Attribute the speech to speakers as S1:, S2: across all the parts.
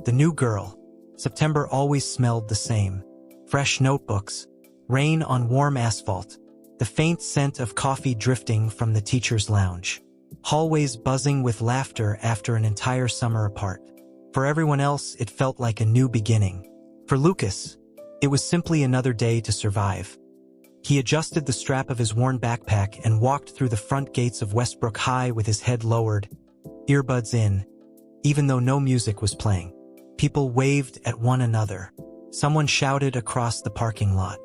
S1: The new girl. September always smelled the same. Fresh notebooks, rain on warm asphalt, the faint scent of coffee drifting from the teacher's lounge. Hallways buzzing with laughter after an entire summer apart. For everyone else, it felt like a new beginning. For Lucas, it was simply another day to survive. He adjusted the strap of his worn backpack and walked through the front gates of Westbrook High with his head lowered, earbuds in, even though no music was playing. People waved at one another. Someone shouted across the parking lot.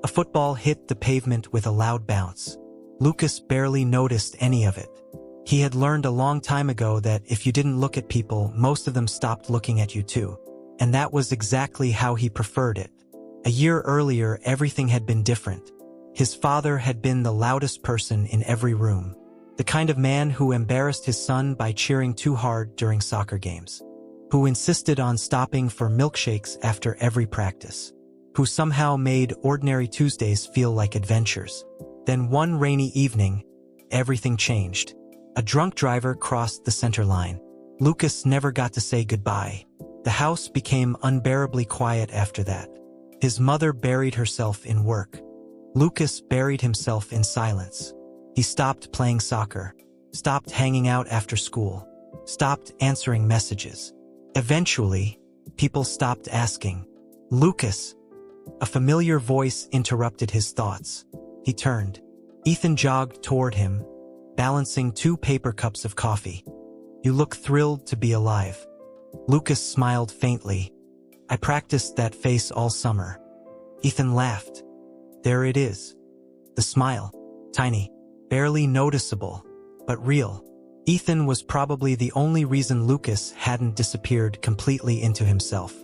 S1: A football hit the pavement with a loud bounce. Lucas barely noticed any of it. He had learned a long time ago that if you didn't look at people, most of them stopped looking at you too. And that was exactly how he preferred it. A year earlier, everything had been different. His father had been the loudest person in every room. The kind of man who embarrassed his son by cheering too hard during soccer games. Who insisted on stopping for milkshakes after every practice. Who somehow made ordinary Tuesdays feel like adventures. Then one rainy evening, everything changed. A drunk driver crossed the center line. Lucas never got to say goodbye. The house became unbearably quiet after that. His mother buried herself in work. Lucas buried himself in silence. He stopped playing soccer, stopped hanging out after school, stopped answering messages. Eventually, people stopped asking. Lucas! A familiar voice interrupted his thoughts. He turned. Ethan jogged toward him, balancing 2 paper cups of coffee. You look thrilled to be alive. Lucas smiled faintly. I practiced that face all summer. Ethan laughed. There it is. The smile. Tiny, barely noticeable, but real. Ethan was probably the only reason Lucas hadn't disappeared completely into himself.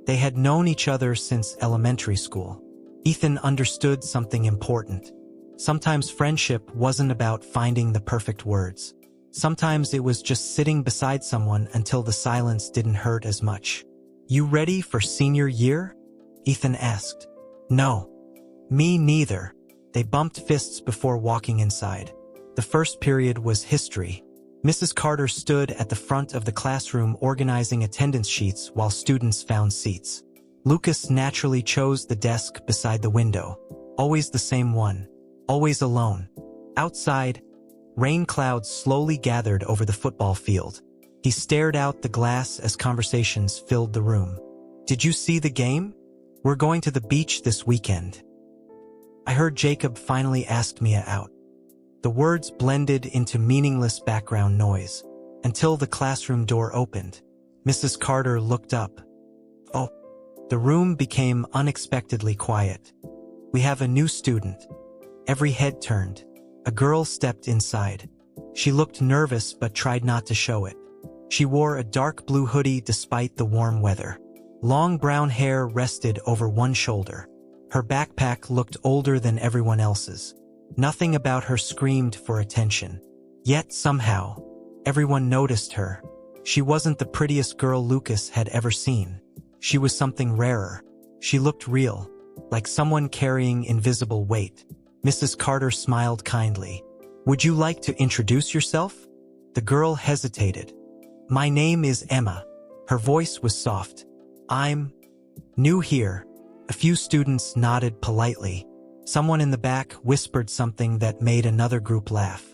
S1: They had known each other since elementary school. Ethan understood something important. Sometimes friendship wasn't about finding the perfect words. Sometimes it was just sitting beside someone until the silence didn't hurt as much. You ready for senior year? Ethan asked. No. Me neither. They bumped fists before walking inside. The first period was history. Mrs. Carter stood at the front of the classroom organizing attendance sheets while students found seats. Lucas naturally chose the desk beside the window. Always the same one. Always alone. Outside, rain clouds slowly gathered over the football field. He stared out the glass as conversations filled the room. Did you see the game? We're going to the beach this weekend. I heard Jacob finally asked Mia out. The words blended into meaningless background noise, until the classroom door opened. Mrs. Carter looked up. Oh. The room became unexpectedly quiet. We have a new student. Every head turned. A girl stepped inside. She looked nervous but tried not to show it. She wore a dark blue hoodie despite the warm weather. Long brown hair rested over one shoulder. Her backpack looked older than everyone else's. Nothing about her screamed for attention. Yet somehow, everyone noticed her. She wasn't the prettiest girl Lucas had ever seen. She was something rarer. She looked real, like someone carrying invisible weight. Mrs. Carter smiled kindly. Would you like to introduce yourself? The girl hesitated. My name is Emma. Her voice was soft. I'm new here. A few students nodded politely. Someone in the back whispered something that made another group laugh.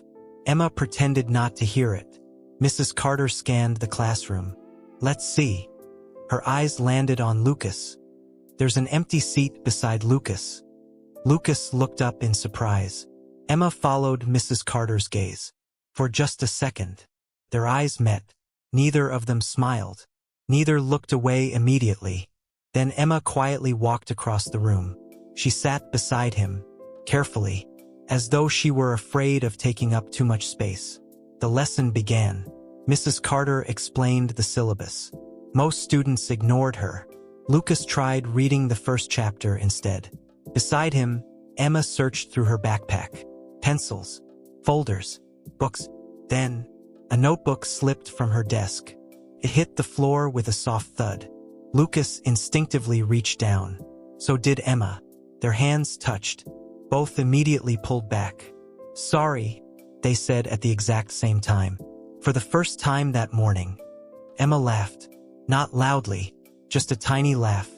S1: Emma pretended not to hear it. Mrs. Carter scanned the classroom. Let's see. Her eyes landed on Lucas. There's an empty seat beside Lucas. Lucas looked up in surprise. Emma followed Mrs. Carter's gaze. For just a second, their eyes met. Neither of them smiled. Neither looked away immediately. Then Emma quietly walked across the room. She sat beside him, carefully, as though she were afraid of taking up too much space. The lesson began. Mrs. Carter explained the syllabus. Most students ignored her. Lucas tried reading the first chapter instead. Beside him, Emma searched through her backpack. Pencils, folders, books. Then, a notebook slipped from her desk. It hit the floor with a soft thud. Lucas instinctively reached down. So did Emma. Their hands touched. Both immediately pulled back. Sorry, they said at the exact same time. For the first time that morning, Emma laughed. Not loudly, just a tiny laugh,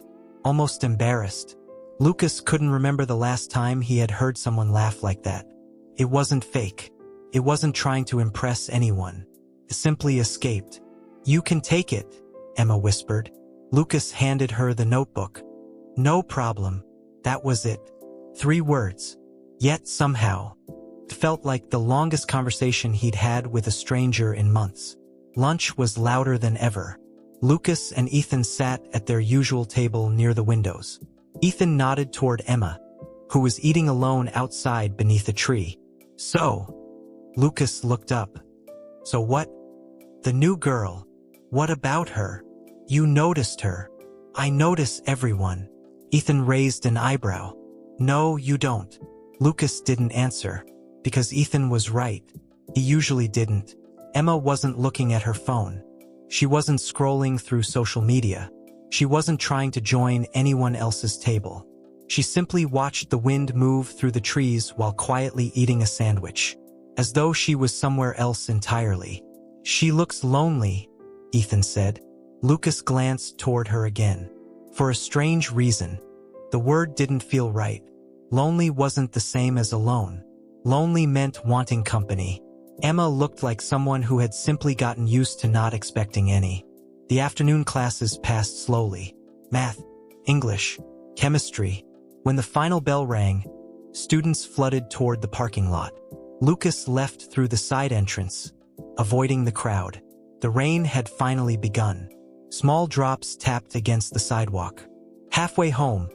S1: almost embarrassed. Lucas couldn't remember the last time he had heard someone laugh like that. It wasn't fake. It wasn't trying to impress anyone. It simply escaped. "You can take it," Emma whispered. Lucas handed her the notebook. "No problem." That was it. 3 words. Yet somehow, it felt like the longest conversation he'd had with a stranger in months. Lunch was louder than ever. Lucas and Ethan sat at their usual table near the windows. Ethan nodded toward Emma, who was eating alone outside beneath a tree. "So," Lucas looked up. "So what?" "The new girl. What about her?" "You noticed her." "I notice everyone." Ethan raised an eyebrow. "No, you don't." Lucas didn't answer, because Ethan was right. He usually didn't. Emma wasn't looking at her phone. She wasn't scrolling through social media. She wasn't trying to join anyone else's table. She simply watched the wind move through the trees while quietly eating a sandwich, as though she was somewhere else entirely. "She looks lonely," Ethan said. Lucas glanced toward her again. For a strange reason, the word didn't feel right. Lonely wasn't the same as alone. Lonely meant wanting company. Emma looked like someone who had simply gotten used to not expecting any. The afternoon classes passed slowly. Math, English, chemistry. When the final bell rang, students flooded toward the parking lot. Lucas left through the side entrance, avoiding the crowd. The rain had finally begun. Small drops tapped against the sidewalk. Halfway home,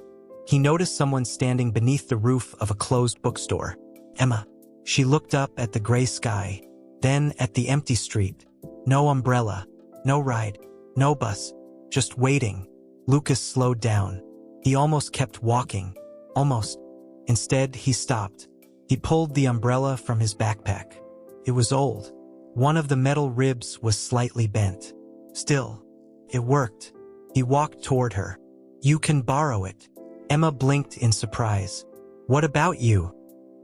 S1: he noticed someone standing beneath the roof of a closed bookstore. Emma. She looked up at the gray sky, then at the empty street. No umbrella, no ride, no bus, just waiting. Lucas slowed down. He almost kept walking. Almost. Instead, he stopped. He pulled the umbrella from his backpack. It was old. One of the metal ribs was slightly bent. Still, it worked. He walked toward her. "You can borrow it." Emma blinked in surprise. "What about you?"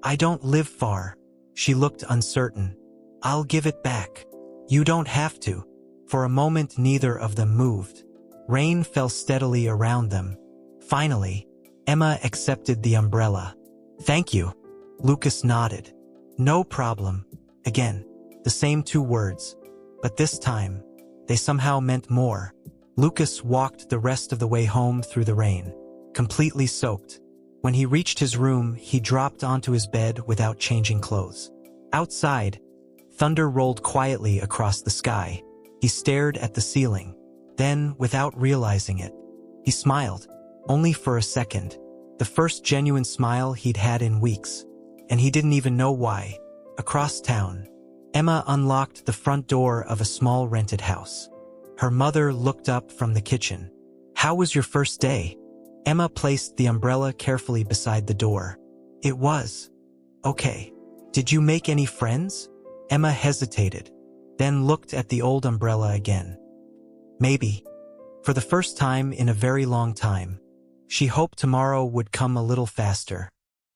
S1: "I don't live far." She looked uncertain. "I'll give it back." "You don't have to." For a moment, neither of them moved. Rain fell steadily around them. Finally, Emma accepted the umbrella. "Thank you." Lucas nodded. "No problem." Again, the same 2 words. But this time, they somehow meant more. Lucas walked the rest of the way home through the rain, completely soaked. When he reached his room, he dropped onto his bed without changing clothes. Outside, thunder rolled quietly across the sky. He stared at the ceiling. Then, without realizing it, he smiled, only for a second. The first genuine smile he'd had in weeks. And he didn't even know why. Across town, Emma unlocked the front door of a small rented house. Her mother looked up from the kitchen. "How was your first day?" Emma placed the umbrella carefully beside the door. "It was okay." "Did you make any friends?" Emma hesitated, then looked at the old umbrella again. "Maybe." For the first time in a very long time, she hoped tomorrow would come a little faster.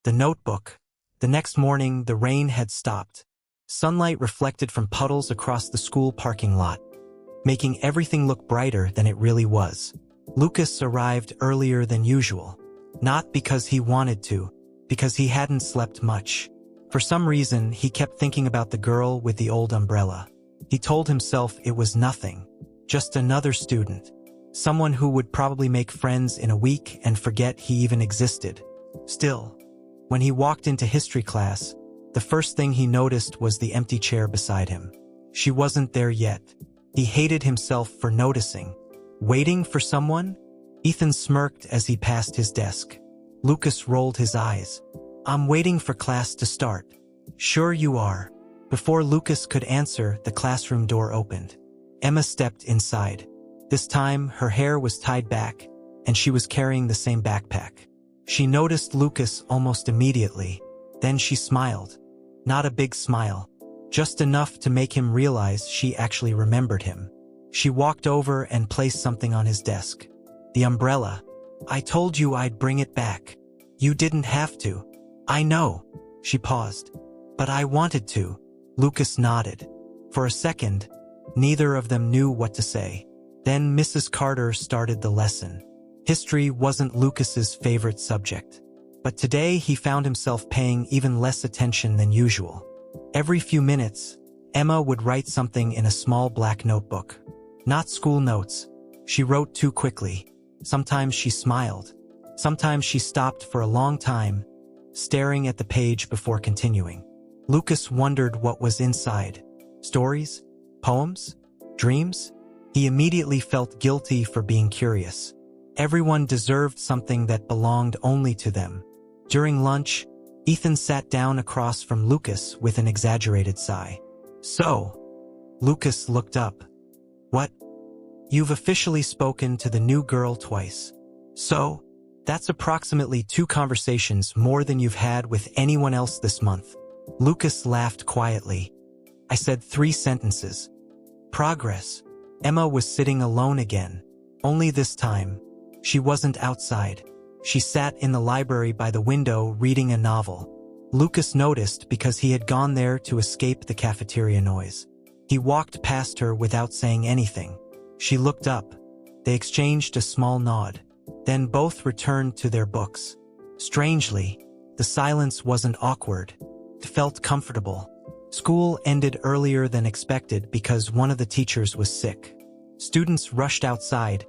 S1: The notebook. The next morning, the rain had stopped. Sunlight reflected from puddles across the school parking lot, making everything look brighter than it really was. Lucas arrived earlier than usual. Not because he wanted to, because he hadn't slept much. For some reason, he kept thinking about the girl with the old umbrella. He told himself it was nothing, just another student. Someone who would probably make friends in a week and forget he even existed. Still, when he walked into history class, the first thing he noticed was the empty chair beside him. She wasn't there yet. He hated himself for noticing. Waiting for someone? Ethan smirked as he passed his desk. Lucas rolled his eyes. "I'm waiting for class to start." "Sure you are." Before Lucas could answer, the classroom door opened. Emma stepped inside. This time, her hair was tied back, and she was carrying the same backpack. She noticed Lucas almost immediately. Then she smiled. Not a big smile, just enough to make him realize she actually remembered him. She walked over and placed something on his desk. "The umbrella. I told you I'd bring it back." "You didn't have to." "I know." She paused. "But I wanted to." Lucas nodded. For a second, neither of them knew what to say. Then Mrs. Carter started the lesson. History wasn't Lucas's favorite subject, but today he found himself paying even less attention than usual. Every few minutes, Emma would write something in a small black notebook. Not school notes. She wrote too quickly. Sometimes she smiled. Sometimes she stopped for a long time, staring at the page before continuing. Lucas wondered what was inside. Stories? Poems? Dreams? He immediately felt guilty for being curious. Everyone deserved something that belonged only to them. During lunch, Ethan sat down across from Lucas with an exaggerated sigh. "So," Lucas looked up. "What? You've officially spoken to the new girl twice. So, that's approximately 2 conversations more than you've had with anyone else this month." Lucas laughed quietly. "I said 3 sentences. Progress." Emma was sitting alone again. Only this time, she wasn't outside. She sat in the library by the window reading a novel. Lucas noticed because he had gone there to escape the cafeteria noise. He walked past her without saying anything. She looked up. They exchanged a small nod. Then both returned to their books. Strangely, the silence wasn't awkward. It felt comfortable. School ended earlier than expected because one of the teachers was sick. Students rushed outside,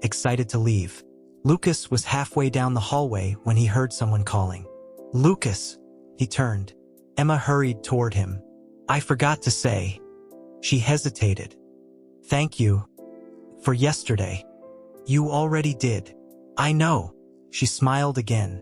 S1: excited to leave. Lucas was halfway down the hallway when he heard someone calling. "Lucas!" He turned. Emma hurried toward him. "I forgot to say." She hesitated. "Thank you. For yesterday." "You already did." "I know." She smiled again.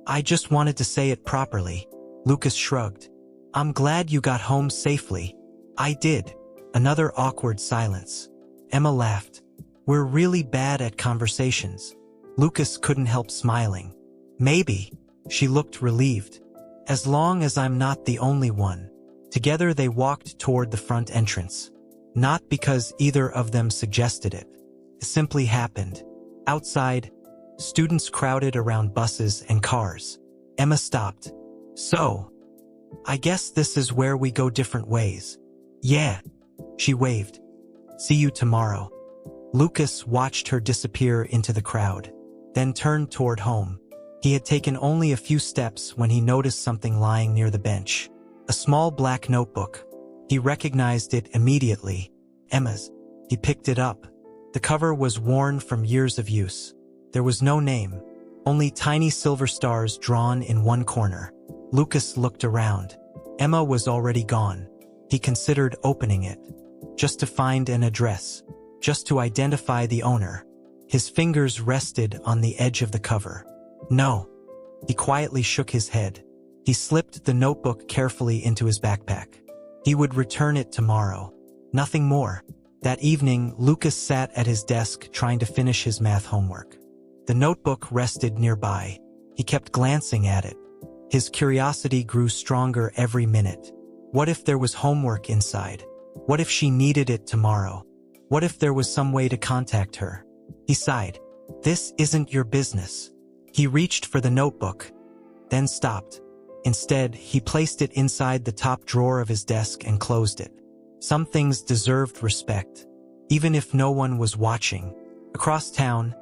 S1: "I just wanted to say it properly." Lucas shrugged. "I'm glad you got home safely." "I did." Another awkward silence. Emma laughed. "We're really bad at conversations." Lucas couldn't help smiling. "Maybe." She looked relieved. "As long as I'm not the only one." Together they walked toward the front entrance. Not because either of them suggested it. It simply happened. Outside, students crowded around buses and cars. Emma stopped. "So, I guess this is where we go different ways." "Yeah." She waved. "See you tomorrow." Lucas watched her disappear into the crowd, then turned toward home. He had taken only a few steps when he noticed something lying near the bench. A small black notebook. He recognized it immediately. Emma's. He picked it up. The cover was worn from years of use. There was no name, only tiny silver stars drawn in one corner. Lucas looked around. Emma was already gone. He considered opening it, just to find an address, just to identify the owner. His fingers rested on the edge of the cover. No. He quietly shook his head. He slipped the notebook carefully into his backpack. He would return it tomorrow. Nothing more. That evening, Lucas sat at his desk trying to finish his math homework. The notebook rested nearby. He kept glancing at it. His curiosity grew stronger every minute. What if there was homework inside? What if she needed it tomorrow? What if there was some way to contact her? He sighed. "This isn't your business." He reached for the notebook, then stopped. Instead, he placed it inside the top drawer of his desk and closed it. Some things deserved respect, even if no one was watching. Across town,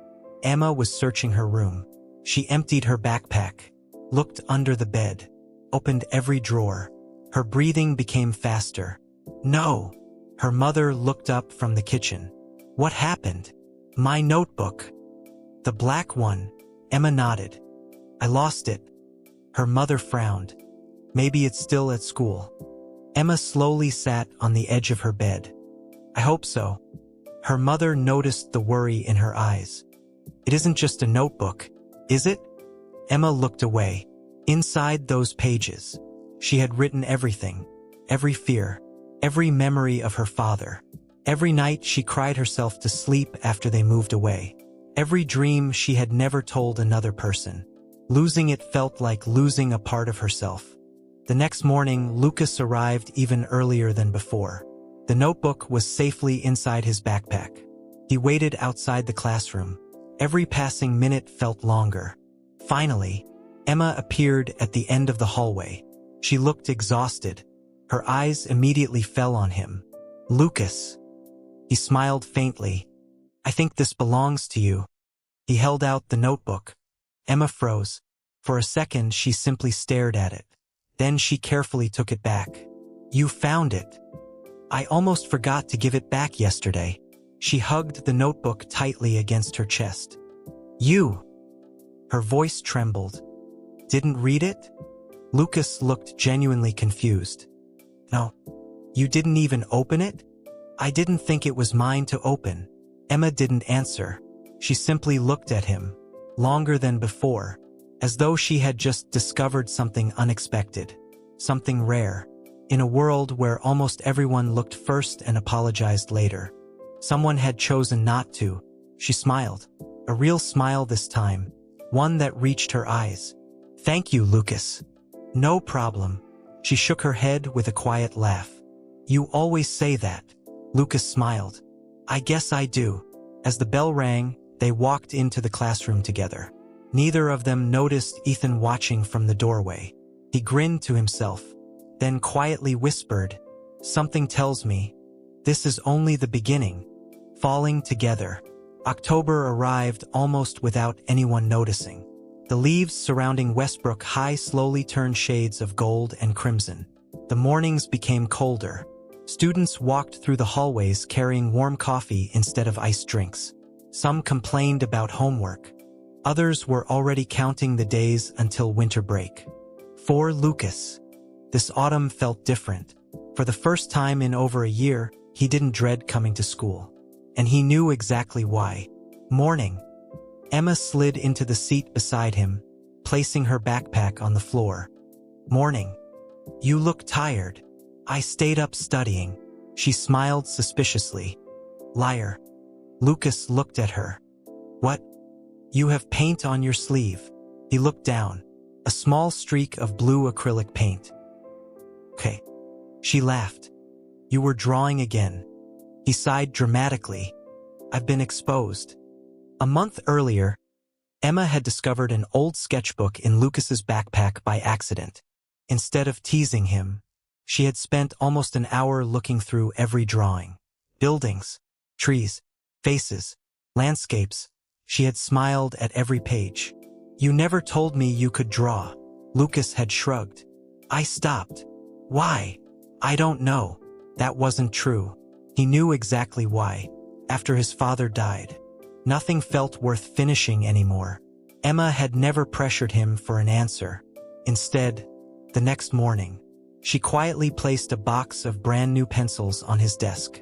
S1: Emma was searching her room. She emptied her backpack, looked under the bed, opened every drawer. Her breathing became faster. "No!" Her mother looked up from the kitchen. "What happened?" "My notebook." "The black one?" Emma nodded. "I lost it." Her mother frowned. "Maybe it's still at school." Emma slowly sat on the edge of her bed. "I hope so." Her mother noticed the worry in her eyes. "It isn't just a notebook, is it?" Emma looked away. Inside those pages, she had written everything, every fear, every memory of her father. Every night she cried herself to sleep after they moved away. Every dream she had never told another person. Losing it felt like losing a part of herself. The next morning, Lucas arrived even earlier than before. The notebook was safely inside his backpack. He waited outside the classroom. Every passing minute felt longer. Finally, Emma appeared at the end of the hallway. She looked exhausted. Her eyes immediately fell on him. "Lucas." He smiled faintly. I think this belongs to you. He held out the notebook. Emma froze. For a second, she simply stared at it. Then she carefully took it back. You found it. I almost forgot to give it back yesterday. She hugged the notebook tightly against her chest. You. Her voice trembled. Didn't read it? Lucas looked genuinely confused. No. You didn't even open it? I didn't think it was mine to open. Emma didn't answer. She simply looked at him, longer than before, as though she had just discovered something unexpected, something rare, in a world where almost everyone looked first and apologized later. Someone had chosen not to. She smiled, a real smile this time, one that reached her eyes. Thank you, Lucas. No problem. She shook her head with a quiet laugh. You always say that. Lucas smiled. I guess I do. As the bell rang, they walked into the classroom together. Neither of them noticed Ethan watching from the doorway. He grinned to himself, then quietly whispered, Something tells me this is only the beginning. Falling together. October arrived almost without anyone noticing. The leaves surrounding Westbrook High slowly turned shades of gold and crimson. The mornings became colder. Students walked through the hallways carrying warm coffee instead of iced drinks. Some complained about homework. Others were already counting the days until winter break. For Lucas, this autumn felt different. For the first time in over a year, he didn't dread coming to school. And he knew exactly why. Morning. Emma slid into the seat beside him, placing her backpack on the floor. Morning. You look tired. I stayed up studying. She smiled suspiciously. Liar. Lucas looked at her. What? You have paint on your sleeve. He looked down. A small streak of blue acrylic paint. Okay. She laughed. You were drawing again. He sighed dramatically. I've been exposed. A month earlier, Emma had discovered an old sketchbook in Lucas's backpack by accident. Instead of teasing him, she had spent almost an hour looking through every drawing. Buildings, trees, faces, landscapes. She had smiled at every page. You never told me you could draw. Lucas had shrugged. I stopped. Why? I don't know. That wasn't true. He knew exactly why. After his father died, nothing felt worth finishing anymore. Emma had never pressured him for an answer. Instead, the next morning, she quietly placed a box of brand new pencils on his desk.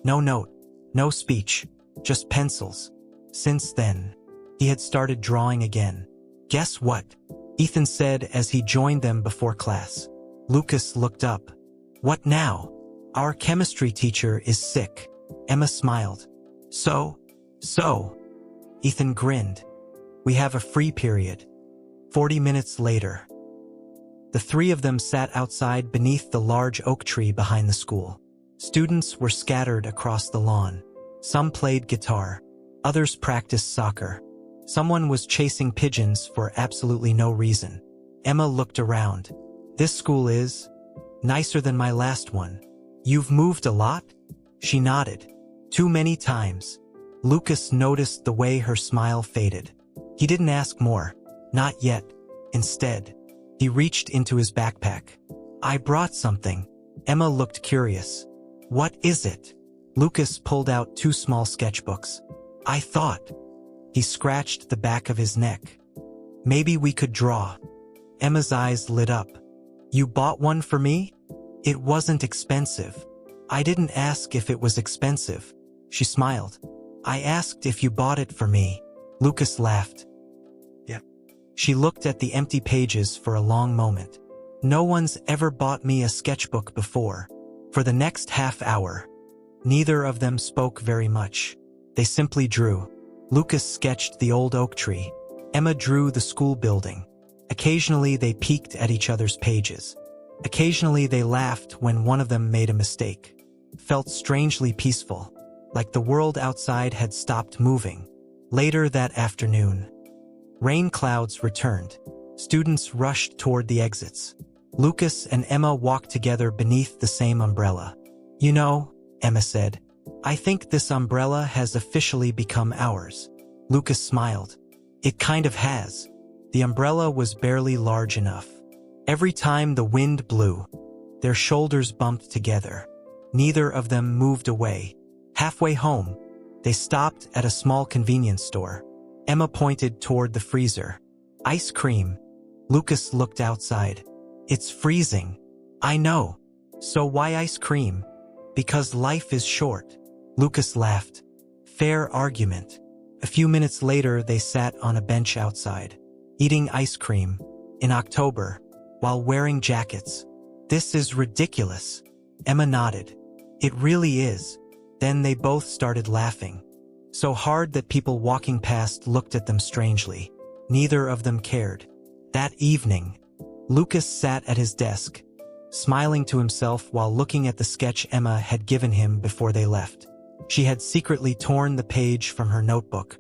S1: No note, no speech, just pencils. Since then, he had started drawing again. Guess what? Ethan said as he joined them before class. Lucas looked up. What now? Our chemistry teacher is sick. Emma smiled. So? Ethan grinned. We have a free period. 40 minutes later. The three of them sat outside beneath the large oak tree behind the school. Students were scattered across the lawn. Some played guitar. Others practiced soccer. Someone was chasing pigeons for absolutely no reason. Emma looked around. This school is nicer than my last one. You've moved a lot? She nodded. Too many times. Lucas noticed the way her smile faded. He didn't ask more. Not yet. Instead, he reached into his backpack. I brought something. Emma looked curious. What is it? Lucas pulled out 2 small sketchbooks. I thought. He scratched the back of his neck. Maybe we could draw. Emma's eyes lit up. You bought one for me? It wasn't expensive. I didn't ask if it was expensive. She smiled. I asked if you bought it for me. Lucas laughed. Yeah. She looked at the empty pages for a long moment. No one's ever bought me a sketchbook before. For the next half hour, neither of them spoke very much. They simply drew. Lucas sketched the old oak tree. Emma drew the school building. Occasionally they peeked at each other's pages. Occasionally they laughed when one of them made a mistake. Felt strangely peaceful, like the world outside had stopped moving. Later that afternoon, rain clouds returned. Students rushed toward the exits. Lucas and Emma walked together beneath the same umbrella. You know, Emma said, I think this umbrella has officially become ours. Lucas smiled. It kind of has. The umbrella was barely large enough. Every time the wind blew, their shoulders bumped together. Neither of them moved away. Halfway home, they stopped at a small convenience store. Emma pointed toward the freezer. Ice cream. Lucas looked outside. It's freezing. I know. So why ice cream? Because life is short. Lucas laughed. Fair argument. A few minutes later, they sat on a bench outside, eating ice cream, in October, while wearing jackets. This is ridiculous. Emma nodded. It really is. Then they both started laughing. So hard that people walking past looked at them strangely. Neither of them cared. That evening, Lucas sat at his desk, smiling to himself while looking at the sketch Emma had given him before they left. She had secretly torn the page from her notebook.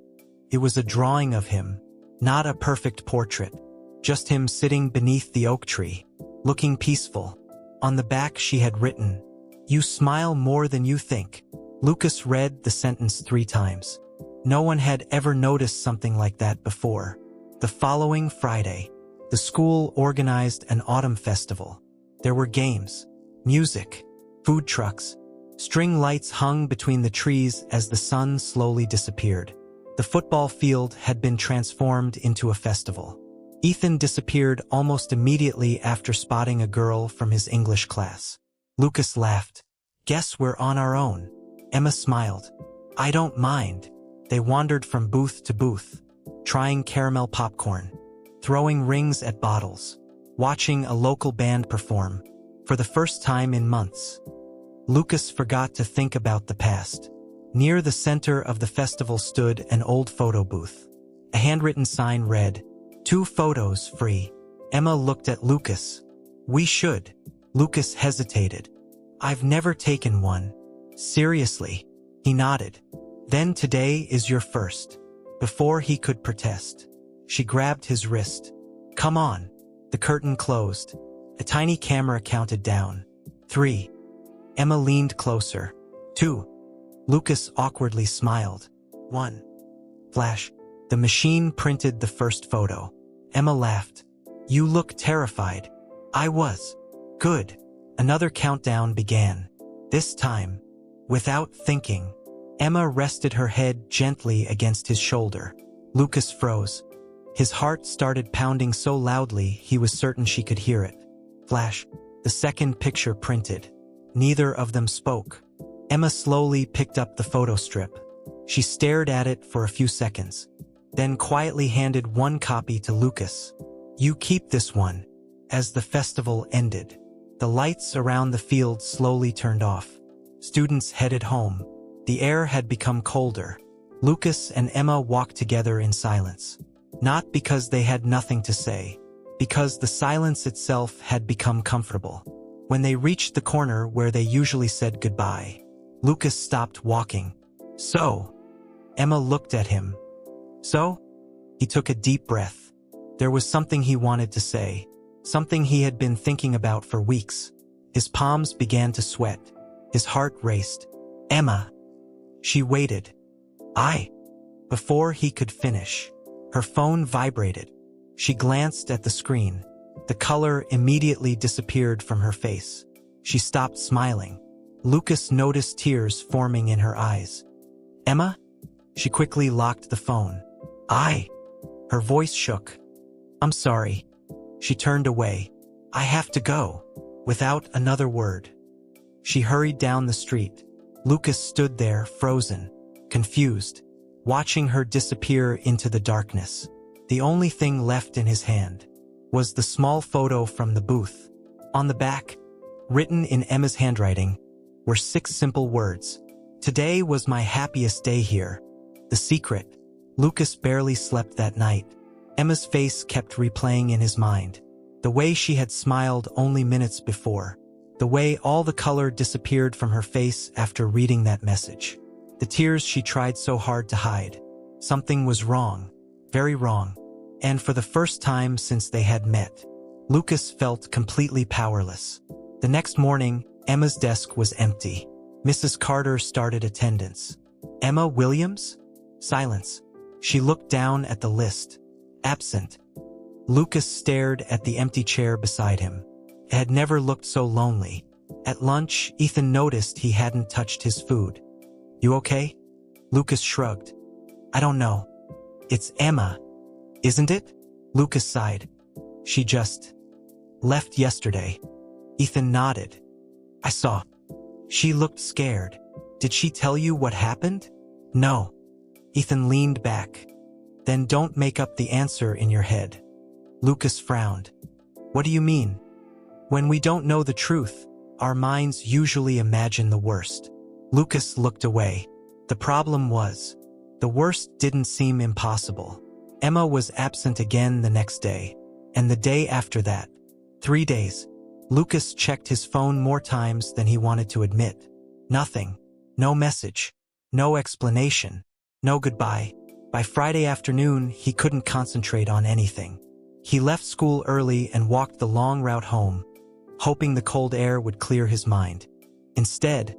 S1: It was a drawing of him, not a perfect portrait, just him sitting beneath the oak tree, looking peaceful. On the back she had written, "You smile more than you think." Lucas read the sentence 3 times. No one had ever noticed something like that before. The following Friday, the school organized an autumn festival. There were games, music, food trucks. String lights hung between the trees as the sun slowly disappeared. The football field had been transformed into a festival. Ethan disappeared almost immediately after spotting a girl from his English class. Lucas laughed. Guess we're on our own. Emma smiled. I don't mind. They wandered from booth to booth, trying caramel popcorn, throwing rings at bottles, watching a local band perform. For the first time in months, Lucas forgot to think about the past. Near the center of the festival stood an old photo booth. A handwritten sign read, 2 photos free. Emma looked at Lucas. We should. Lucas hesitated. I've never taken one. Seriously. He nodded. Then today is your first. Before he could protest, she grabbed his wrist. Come on. The curtain closed. A tiny camera counted down. 3. Emma leaned closer. 2. Lucas awkwardly smiled. 1. Flash. The machine printed the first photo. Emma laughed. You look terrified. I was. Good. Another countdown began. This time, without thinking, Emma rested her head gently against his shoulder. Lucas froze. His heart started pounding so loudly he was certain she could hear it. Flash. The second picture printed. Neither of them spoke. Emma slowly picked up the photo strip. She stared at it for a few seconds, then quietly handed one copy to Lucas. You keep this one. As the festival ended, the lights around the field slowly turned off. Students headed home. The air had become colder. Lucas and Emma walked together in silence. Not because they had nothing to say, because the silence itself had become comfortable. When they reached the corner where they usually said goodbye, Lucas stopped walking. So? Emma looked at him. So? He took a deep breath. There was something he wanted to say, something he had been thinking about for weeks. His palms began to sweat. His heart raced. Emma. She waited. Before he could finish, her phone vibrated. She glanced at the screen. The color immediately disappeared from her face. She stopped smiling. Lucas noticed tears forming in her eyes. Emma? She quickly locked the phone. Her voice shook. I'm sorry. She turned away. I have to go. Without another word. She hurried down the street. Lucas stood there, frozen, confused, watching her disappear into the darkness. The only thing left in his hand was the small photo from the booth. On the back, written in Emma's handwriting, were 6 simple words. Today was my happiest day here. The secret. Lucas barely slept that night. Emma's face kept replaying in his mind. The way she had smiled only minutes before. The way all the color disappeared from her face after reading that message. The tears she tried so hard to hide. Something was wrong. Very wrong. And for the first time since they had met, Lucas felt completely powerless. The next morning, Emma's desk was empty. Mrs. Carter started attendance. Emma Williams? Silence. She looked down at the list. Absent. Lucas stared at the empty chair beside him. It had never looked so lonely. At lunch, Ethan noticed he hadn't touched his food. You okay? Lucas shrugged. I don't know. It's Emma, isn't it? Lucas sighed. She just left yesterday. Ethan nodded. I saw. She looked scared. Did she tell you what happened? No. Ethan leaned back. Then don't make up the answer in your head. Lucas frowned. What do you mean? When we don't know the truth, our minds usually imagine the worst. Lucas looked away. The problem was, the worst didn't seem impossible. Emma was absent again the next day, and the day after that. 3 days. Lucas checked his phone more times than he wanted to admit. Nothing. No message. No explanation. No goodbye. By Friday afternoon, he couldn't concentrate on anything. He left school early and walked the long route home, hoping the cold air would clear his mind. Instead,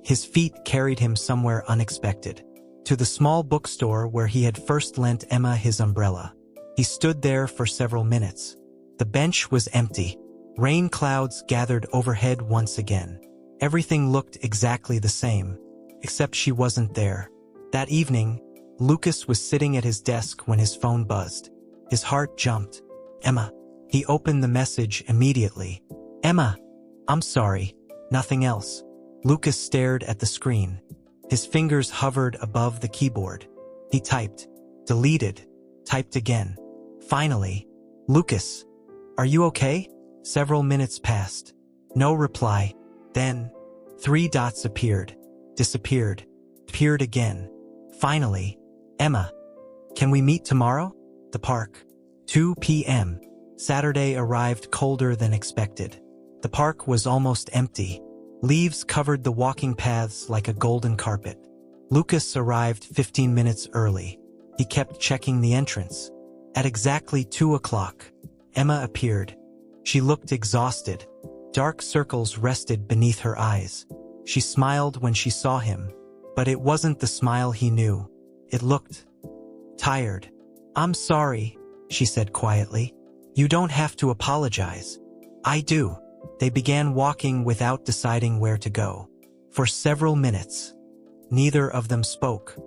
S1: his feet carried him somewhere unexpected. To the small bookstore where he had first lent Emma his umbrella. He stood there for several minutes. The bench was empty. Rain clouds gathered overhead once again. Everything looked exactly the same, except she wasn't there. That evening, Lucas was sitting at his desk when his phone buzzed. His heart jumped. Emma. He opened the message immediately. Emma. I'm sorry. Nothing else. Lucas stared at the screen. His fingers hovered above the keyboard. He typed. Deleted. Typed again. Finally. Lucas. Are you okay? Several minutes passed. No reply. Then, 3 dots appeared. Disappeared. Appeared again. Finally. Emma. Can we meet tomorrow? The park. 2 p.m. Saturday arrived colder than expected. The park was almost empty. Leaves covered the walking paths like a golden carpet. Lucas arrived 15 minutes early. He kept checking the entrance. At exactly 2 o'clock, Emma appeared. She looked exhausted. Dark circles rested beneath her eyes. She smiled when she saw him, but it wasn't the smile he knew. It looked tired. I'm sorry, she said quietly. You don't have to apologize. I do. They began walking without deciding where to go. For several minutes, neither of them spoke.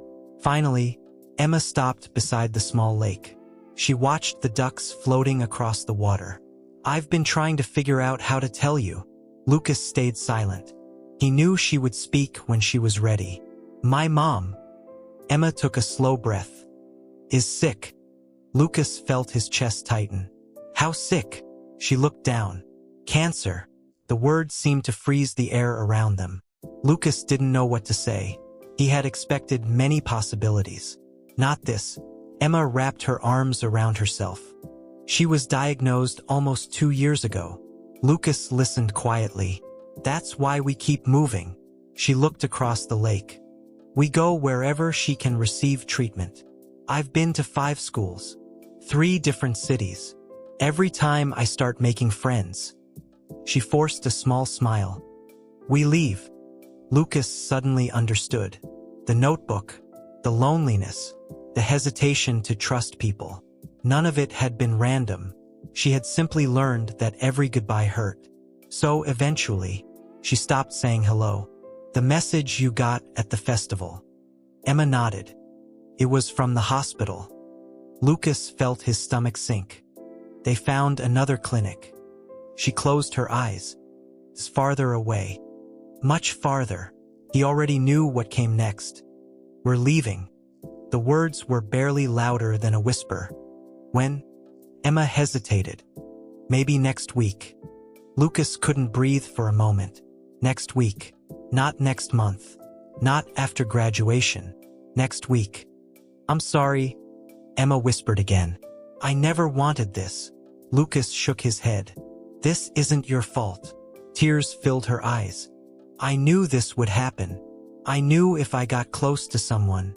S1: Finally, Emma stopped beside the small lake. She watched the ducks floating across the water. I've been trying to figure out how to tell you. Lucas stayed silent. He knew she would speak when she was ready. My mom. Emma took a slow breath. Is sick. Lucas felt his chest tighten. How sick? She looked down. Cancer. The words seemed to freeze the air around them. Lucas didn't know what to say. He had expected many possibilities. Not this. Emma wrapped her arms around herself. She was diagnosed almost 2 years ago. Lucas listened quietly. That's why we keep moving. She looked across the lake. We go wherever she can receive treatment. I've been to 5 schools. 3 different cities. Every time I start making friends. She forced a small smile. We leave. Lucas suddenly understood. The notebook, the loneliness, the hesitation to trust people. None of it had been random. She had simply learned that every goodbye hurt. So eventually, she stopped saying hello. The message you got at the festival. Emma nodded. It was from the hospital. Lucas felt his stomach sink. They found another clinic. She closed her eyes. It's farther away. Much farther. He already knew what came next. We're leaving. The words were barely louder than a whisper. When? Emma hesitated. Maybe next week. Lucas couldn't breathe for a moment. Next week. Not next month. Not after graduation. Next week. I'm sorry, Emma whispered again. I never wanted this. Lucas shook his head. This isn't your fault. Tears filled her eyes. I knew this would happen. I knew if I got close to someone,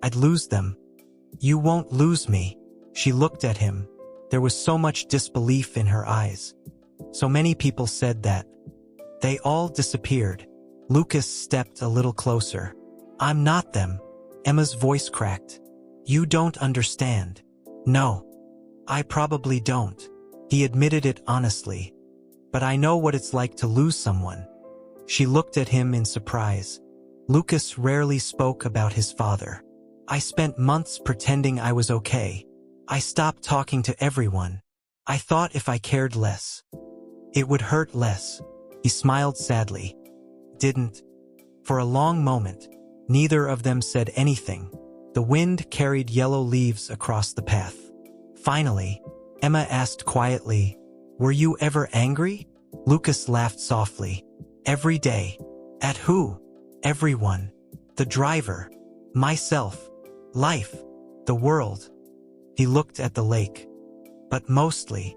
S1: I'd lose them. You won't lose me. She looked at him. There was so much disbelief in her eyes. So many people said that. They all disappeared. Lucas stepped a little closer. I'm not them. Emma's voice cracked. You don't understand. No. I probably don't. He admitted it honestly. But I know what it's like to lose someone. She looked at him in surprise. Lucas rarely spoke about his father. I spent months pretending I was okay. I stopped talking to everyone. I thought if I cared less, it would hurt less. He smiled sadly. Didn't. For a long moment, neither of them said anything. The wind carried yellow leaves across the path. Finally, Emma asked quietly, Were you ever angry? Lucas laughed softly. Every day. At who? Everyone. The driver. Myself. Life. The world. He looked at the lake. But mostly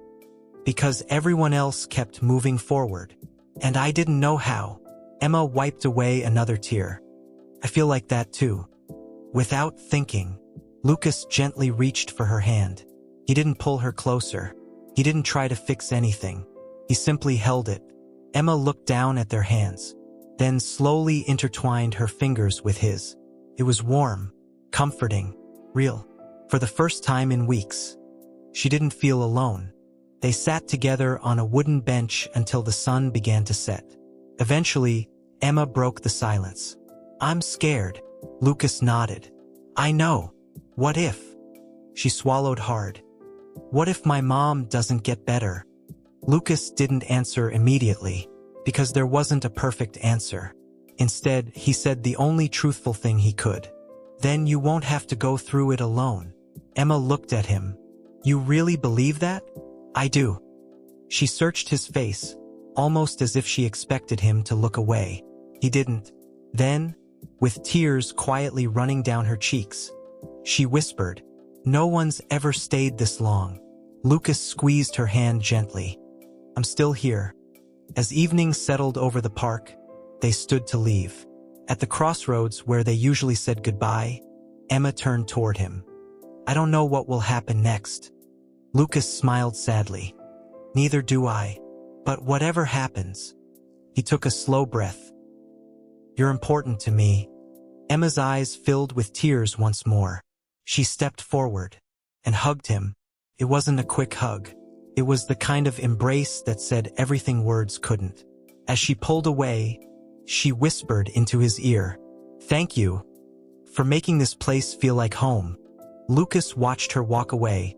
S1: because everyone else kept moving forward. And I didn't know how. Emma wiped away another tear. I feel like that too. Without thinking, Lucas gently reached for her hand. He didn't pull her closer. He didn't try to fix anything. He simply held it. Emma looked down at their hands, then slowly intertwined her fingers with his. It was warm, comforting, real. For the first time in weeks, she didn't feel alone. They sat together on a wooden bench until the sun began to set. Eventually, Emma broke the silence. I'm scared. Lucas nodded. I know. What if? She swallowed hard. What if my mom doesn't get better? Lucas didn't answer immediately, because there wasn't a perfect answer. Instead, he said the only truthful thing he could. Then you won't have to go through it alone. Emma looked at him. You really believe that? I do. She searched his face, almost as if she expected him to look away. He didn't. Then, with tears quietly running down her cheeks, she whispered, No one's ever stayed this long. Lucas squeezed her hand gently. I'm still here. As evening settled over the park, they stood to leave. At the crossroads where they usually said goodbye, Emma turned toward him. I don't know what will happen next. Lucas smiled sadly. Neither do I. But whatever happens. He took a slow breath. You're important to me. Emma's eyes filled with tears once more. She stepped forward and hugged him. It wasn't a quick hug. It was the kind of embrace that said everything words couldn't. As she pulled away, she whispered into his ear, Thank you for making this place feel like home. Lucas watched her walk away,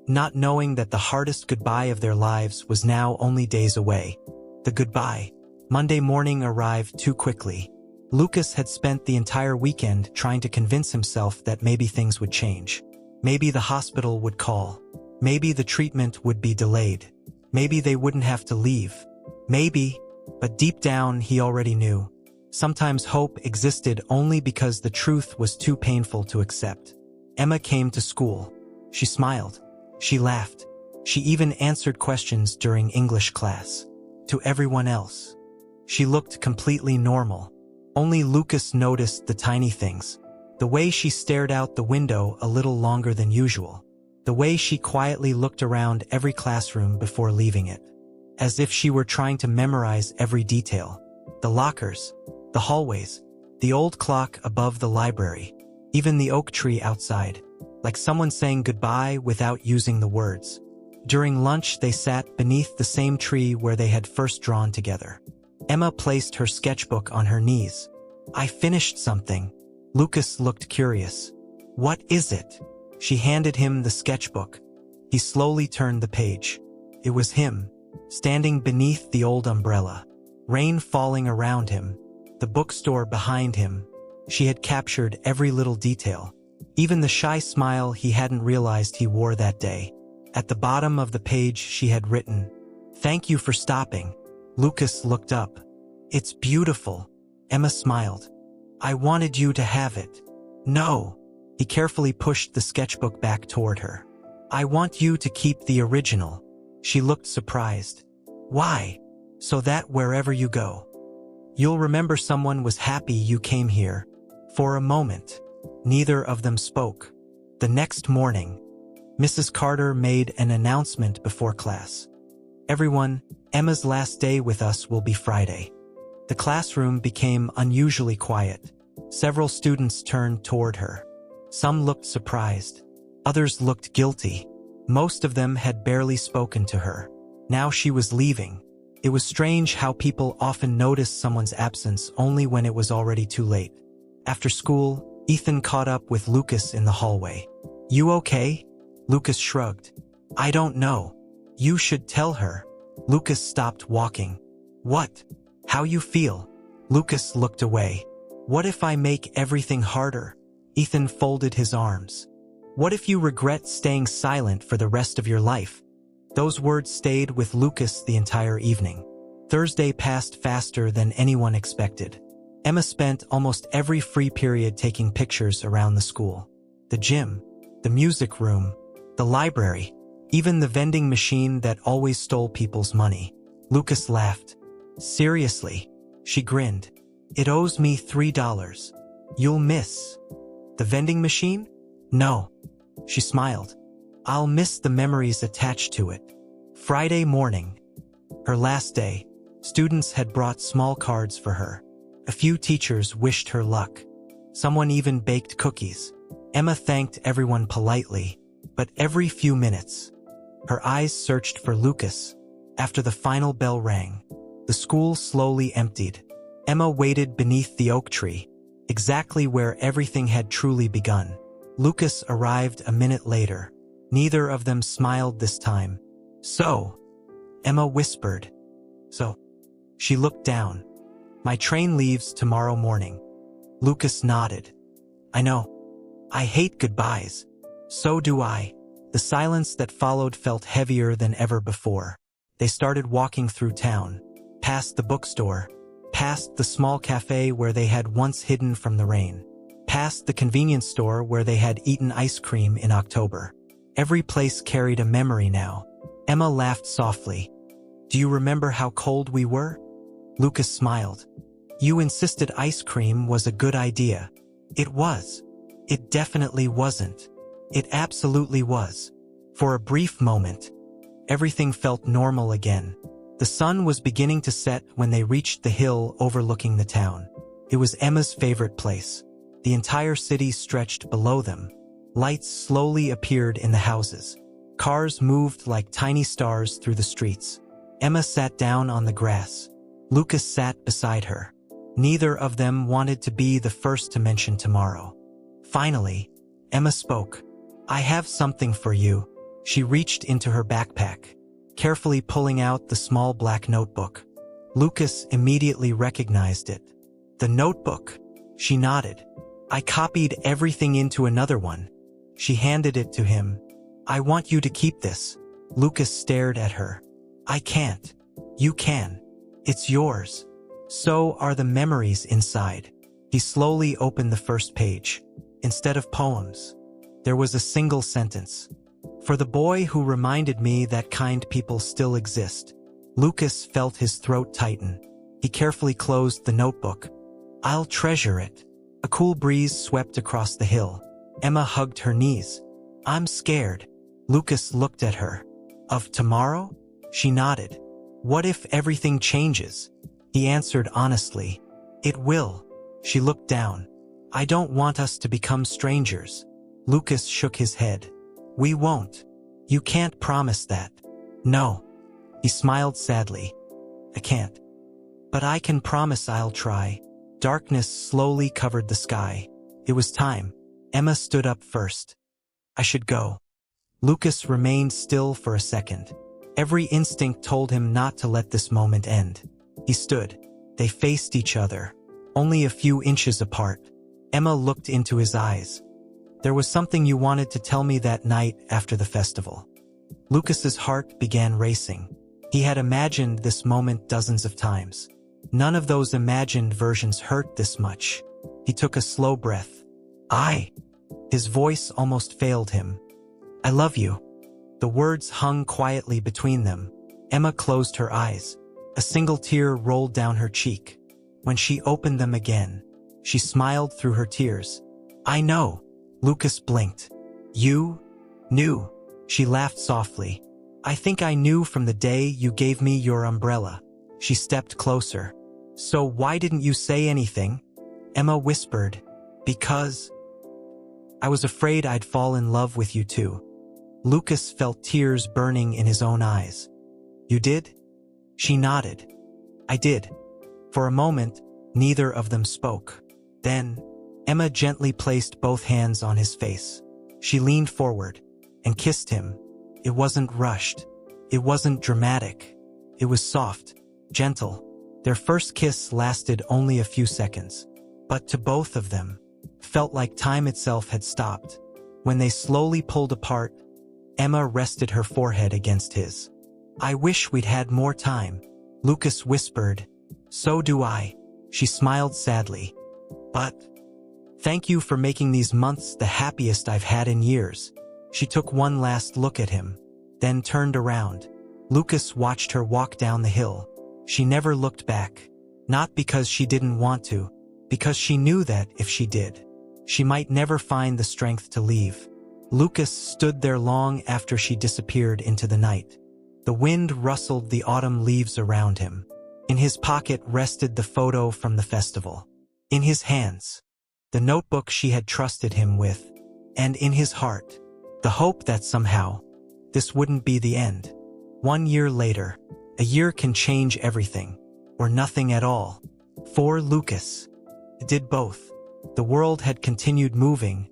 S1: not knowing that the hardest goodbye of their lives was now only days away. The goodbye. Monday morning arrived too quickly. Lucas had spent the entire weekend trying to convince himself that maybe things would change. Maybe the hospital would call. Maybe the treatment would be delayed. Maybe they wouldn't have to leave. Maybe, but deep down he already knew. Sometimes hope existed only because the truth was too painful to accept. Emma came to school. She smiled. She laughed. She even answered questions during English class. To everyone else, she looked completely normal. Only Lucas noticed the tiny things. The way she stared out the window a little longer than usual. The way she quietly looked around every classroom before leaving it. As if she were trying to memorize every detail. The lockers, the hallways, the old clock above the library, even the oak tree outside. Like someone saying goodbye without using the words. During lunch, they sat beneath the same tree where they had first drawn together. Emma placed her sketchbook on her knees. I finished something. Lucas looked curious. What is it? She handed him the sketchbook. He slowly turned the page. It was him, standing beneath the old umbrella. Rain falling around him. The bookstore behind him. She had captured every little detail. Even the shy smile he hadn't realized he wore that day. At the bottom of the page she had written, Thank you for stopping. Lucas looked up. It's beautiful. Emma smiled. I wanted you to have it. No. He carefully pushed the sketchbook back toward her. I want you to keep the original. She looked surprised. Why? So that wherever you go, you'll remember someone was happy you came here. For a moment, neither of them spoke. The next morning, Mrs. Carter made an announcement before class. Everyone, Emma's last day with us will be Friday. The classroom became unusually quiet. Several students turned toward her. Some looked surprised. Others looked guilty. Most of them had barely spoken to her. Now she was leaving. It was strange how people often noticed someone's absence only when it was already too late. After school, Ethan caught up with Lucas in the hallway. "You okay?" Lucas shrugged. "I don't know. You should tell her." Lucas stopped walking. "What? How you feel?" Lucas looked away. "What if I make everything harder?" Ethan folded his arms. "What if you regret staying silent for the rest of your life?" Those words stayed with Lucas the entire evening. Thursday passed faster than anyone expected. Emma spent almost every free period taking pictures around the school. The gym, the music room, the library, even the vending machine that always stole people's money. Lucas laughed. "Seriously?" She grinned. "It owes me $3. You'll miss." "The vending machine?" "No." She smiled. "I'll miss the memories attached to it." Friday morning, her last day, students had brought small cards for her. A few teachers wished her luck. Someone even baked cookies. Emma thanked everyone politely, but every few minutes, her eyes searched for Lucas. After the final bell rang, the school slowly emptied. Emma waited beneath the oak tree, exactly where everything had truly begun. Lucas arrived a minute later. Neither of them smiled this time. "So," Emma whispered. "So." She looked down. "My train leaves tomorrow morning." Lucas nodded. "I know. I hate goodbyes." "So do I." The silence that followed felt heavier than ever before. They started walking through town, past the bookstore, past the small cafe where they had once hidden from the rain, past the convenience store where they had eaten ice cream in October. Every place carried a memory now. Emma laughed softly. "Do you remember how cold we were?" Lucas smiled. "You insisted ice cream was a good idea." "It was." "It definitely wasn't." "It absolutely was." For a brief moment, everything felt normal again. The sun was beginning to set when they reached the hill overlooking the town. It was Emma's favorite place. The entire city stretched below them. Lights slowly appeared in the houses. Cars moved like tiny stars through the streets. Emma sat down on the grass. Lucas sat beside her. Neither of them wanted to be the first to mention tomorrow. Finally, Emma spoke. "I have something for you." She reached into her backpack, carefully pulling out the small black notebook. Lucas immediately recognized it. "The notebook." She nodded. "I copied everything into another one." She handed it to him. "I want you to keep this." Lucas stared at her. "I can't." "You can. It's yours. So are the memories inside." He slowly opened the first page. Instead of poems, there was a single sentence. "For the boy who reminded me that kind people still exist." Lucas felt his throat tighten. He carefully closed the notebook. "I'll treasure it." A cool breeze swept across the hill. Emma hugged her knees. "I'm scared." Lucas looked at her. "Of tomorrow?" She nodded. "What if everything changes?" He answered honestly. "It will." She looked down. "I don't want us to become strangers." Lucas shook his head. "We won't." "You can't promise that." "No." He smiled sadly. "I can't. But I can promise I'll try." Darkness slowly covered the sky. It was time. Emma stood up first. "I should go." Lucas remained still for a second. Every instinct told him not to let this moment end. He stood. They faced each other, only a few inches apart. Emma looked into his eyes. "There was something you wanted to tell me that night after the festival." Lucas's heart began racing. He had imagined this moment dozens of times. None of those imagined versions hurt this much. He took a slow breath. His voice almost failed him. "I love you." The words hung quietly between them. Emma closed her eyes. A single tear rolled down her cheek. When she opened them again, she smiled through her tears. "I know." Lucas blinked. "You knew?" She laughed softly. "I think I knew from the day you gave me your umbrella." She stepped closer. "So why didn't you say anything?" Emma whispered. "Because I was afraid I'd fall in love with you too." Lucas felt tears burning in his own eyes. "You did?" She nodded. "I did." For a moment, neither of them spoke. Then, Emma gently placed both hands on his face. She leaned forward and kissed him. It wasn't rushed. It wasn't dramatic. It was soft, gentle. Their first kiss lasted only a few seconds, but to both of them, felt like time itself had stopped. When they slowly pulled apart, Emma rested her forehead against his. "I wish we'd had more time," Lucas whispered. "So do I." She smiled sadly. "But thank you for making these months the happiest I've had in years." She took one last look at him, then turned around. Lucas watched her walk down the hill. She never looked back. Not because she didn't want to, because she knew that if she did, she might never find the strength to leave. Lucas stood there long after she disappeared into the night. The wind rustled the autumn leaves around him. In his pocket rested the photo from the festival. In his hands, the notebook she had trusted him with. And in his heart, the hope that somehow, this wouldn't be the end. 1 year later, a year can change everything, or nothing at all. For Lucas, it did both. The world had continued moving,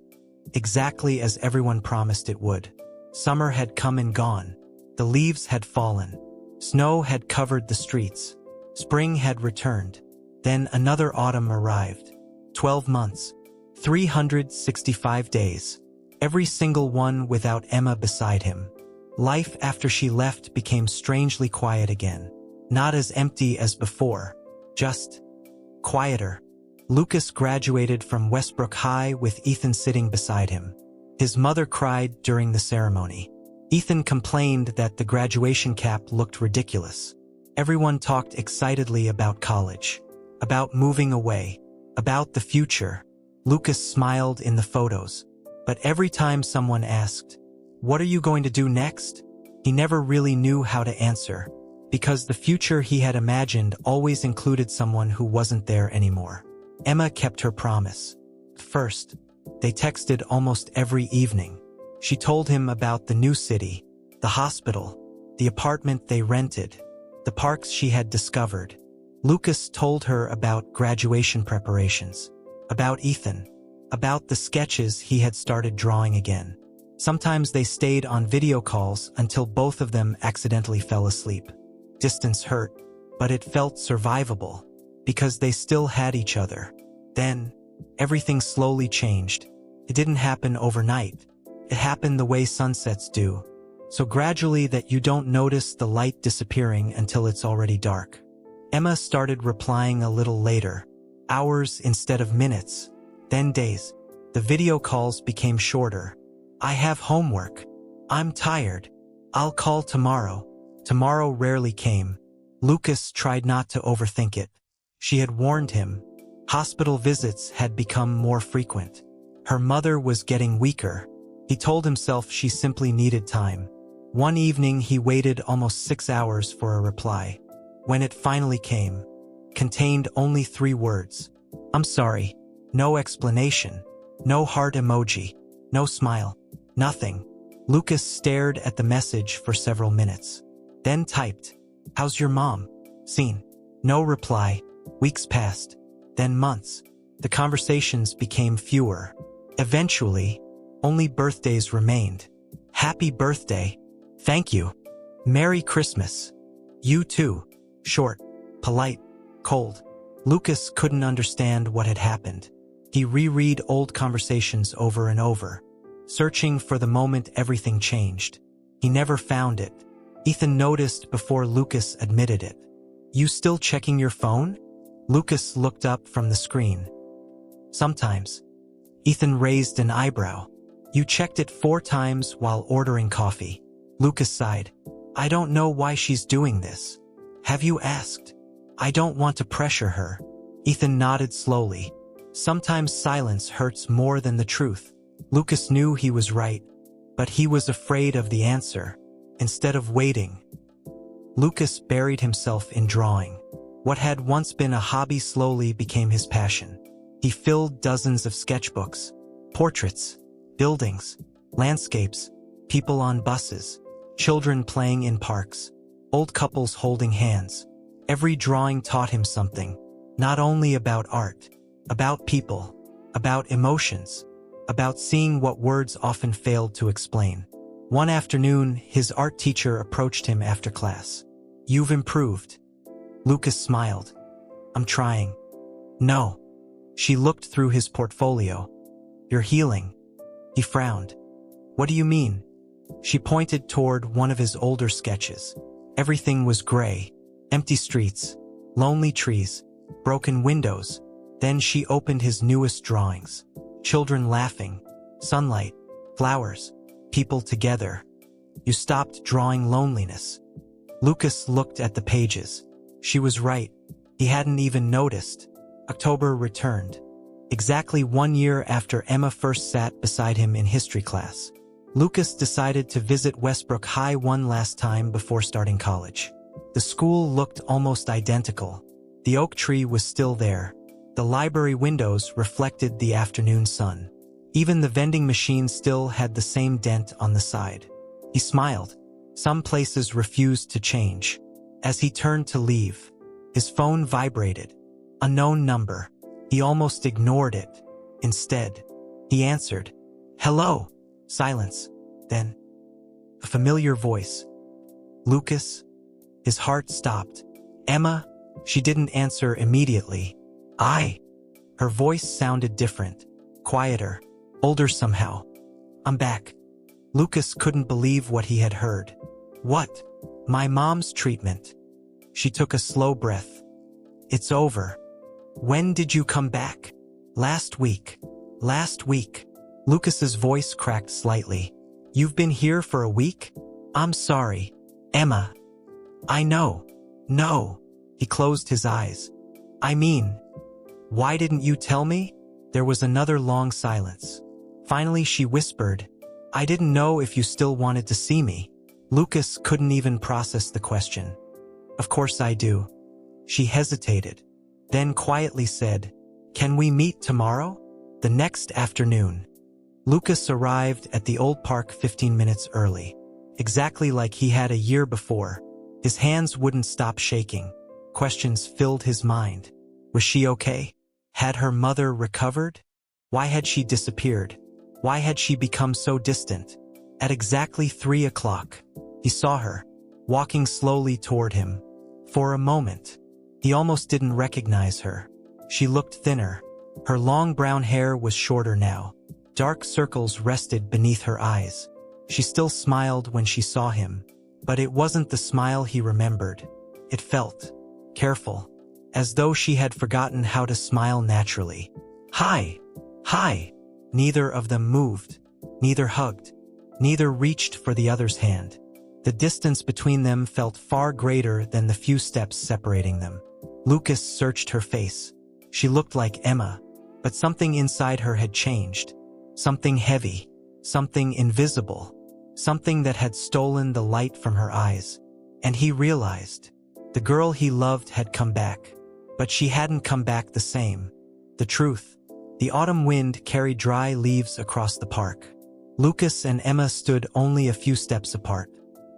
S1: exactly as everyone promised it would. Summer had come and gone. The leaves had fallen. Snow had covered the streets. Spring had returned. Then another autumn arrived. 12 months. 365 days. Every single one without Emma beside him. Life after she left became strangely quiet again. Not as empty as before, just quieter. Lucas graduated from Westbrook High with Ethan sitting beside him. His mother cried during the ceremony. Ethan complained that the graduation cap looked ridiculous. Everyone talked excitedly about college, about moving away, about the future. Lucas smiled in the photos. But every time someone asked, "What are you going to do next?" he never really knew how to answer, because the future he had imagined always included someone who wasn't there anymore. Emma kept her promise. First, they texted almost every evening. She told him about the new city, the hospital, the apartment they rented, the parks she had discovered. Lucas told her about graduation preparations, about Ethan, about the sketches he had started drawing again. Sometimes they stayed on video calls until both of them accidentally fell asleep. Distance hurt, but it felt survivable, because they still had each other. Then, everything slowly changed. It didn't happen overnight. It happened the way sunsets do, so gradually that you don't notice the light disappearing until it's already dark. Emma started replying a little later, hours instead of minutes, then days. The video calls became shorter. "I have homework. I'm tired. I'll call tomorrow." Tomorrow rarely came. Lucas tried not to overthink it. She had warned him. Hospital visits had become more frequent. Her mother was getting weaker. He told himself she simply needed time. One evening he waited almost 6 hours for a reply. When it finally came, contained only 3 words. "I'm sorry." No explanation. No heart emoji. No smile. Nothing. Lucas stared at the message for several minutes. Then typed, "How's your mom?" Seen. No reply. Weeks passed. Then months. The conversations became fewer. Eventually, only birthdays remained. "Happy birthday." "Thank you." "Merry Christmas." "You too." Short, polite, cold. Lucas couldn't understand what had happened. He reread old conversations over and over, searching for the moment everything changed. He never found it. Ethan noticed before Lucas admitted it. "You still checking your phone?" Lucas looked up from the screen. "Sometimes." Ethan raised an eyebrow. "You checked it 4 times while ordering coffee." Lucas sighed. "I don't know why she's doing this." "Have you asked?" "I don't want to pressure her." Ethan nodded slowly. Sometimes silence hurts more than the truth. Lucas knew he was right, but he was afraid of the answer. Instead of waiting, Lucas buried himself in drawing. What had once been a hobby slowly became his passion. He filled dozens of sketchbooks, portraits, buildings, landscapes, people on buses, children playing in parks, old couples holding hands. Every drawing taught him something, not only about art, about people, about emotions, about seeing what words often failed to explain. One afternoon, his art teacher approached him after class. "You've improved." Lucas smiled. "I'm trying." "No." She looked through his portfolio. "You're healing." He frowned. "What do you mean?" She pointed toward one of his older sketches. Everything was gray. Empty streets, lonely trees, broken windows. Then she opened his newest drawings. Children laughing, sunlight, flowers, people together. "You stopped drawing loneliness." Lucas looked at the pages. She was right. He hadn't even noticed. October returned. Exactly 1 year after Emma first sat beside him in history class. Lucas decided to visit Westbrook High one last time before starting college. The school looked almost identical. The oak tree was still there. The library windows reflected the afternoon sun. Even the vending machine still had the same dent on the side. He smiled. Some places refused to change. As he turned to leave, his phone vibrated. Unknown number. He almost ignored it. Instead, he answered. "Hello." Silence. Then, a familiar voice. "Lucas?" His heart stopped. "Emma?" She didn't answer immediately. "I." Her voice sounded different, quieter, older somehow. "I'm back." Lucas couldn't believe what he had heard. "What?" "My mom's treatment." She took a slow breath. "It's over." "When did you come back?" "Last week." "Last week." Lucas's voice cracked slightly. "You've been here for a week?" "I'm sorry, Emma." "I know." "No." He closed his eyes. "I mean, why didn't you tell me?" There was another long silence. Finally she whispered, "I didn't know if you still wanted to see me." Lucas couldn't even process the question. "Of course I do." She hesitated, then quietly said, "Can we meet tomorrow?" The next afternoon, Lucas arrived at the old park 15 minutes early, exactly like he had a year before. His hands wouldn't stop shaking. Questions filled his mind. Was she okay? Had her mother recovered? Why had she disappeared? Why had she become so distant? At exactly 3 o'clock, he saw her, walking slowly toward him. For a moment, he almost didn't recognize her. She looked thinner. Her long brown hair was shorter now. Dark circles rested beneath her eyes. She still smiled when she saw him, but it wasn't the smile he remembered. It felt careful, as though she had forgotten how to smile naturally. "Hi! Hi!" Neither of them moved. Neither hugged. Neither reached for the other's hand. The distance between them felt far greater than the few steps separating them. Lucas searched her face. She looked like Emma, but something inside her had changed. Something heavy, something invisible, something that had stolen the light from her eyes. And he realized, the girl he loved had come back, but she hadn't come back the same. The truth. The autumn wind carried dry leaves across the park. Lucas and Emma stood only a few steps apart.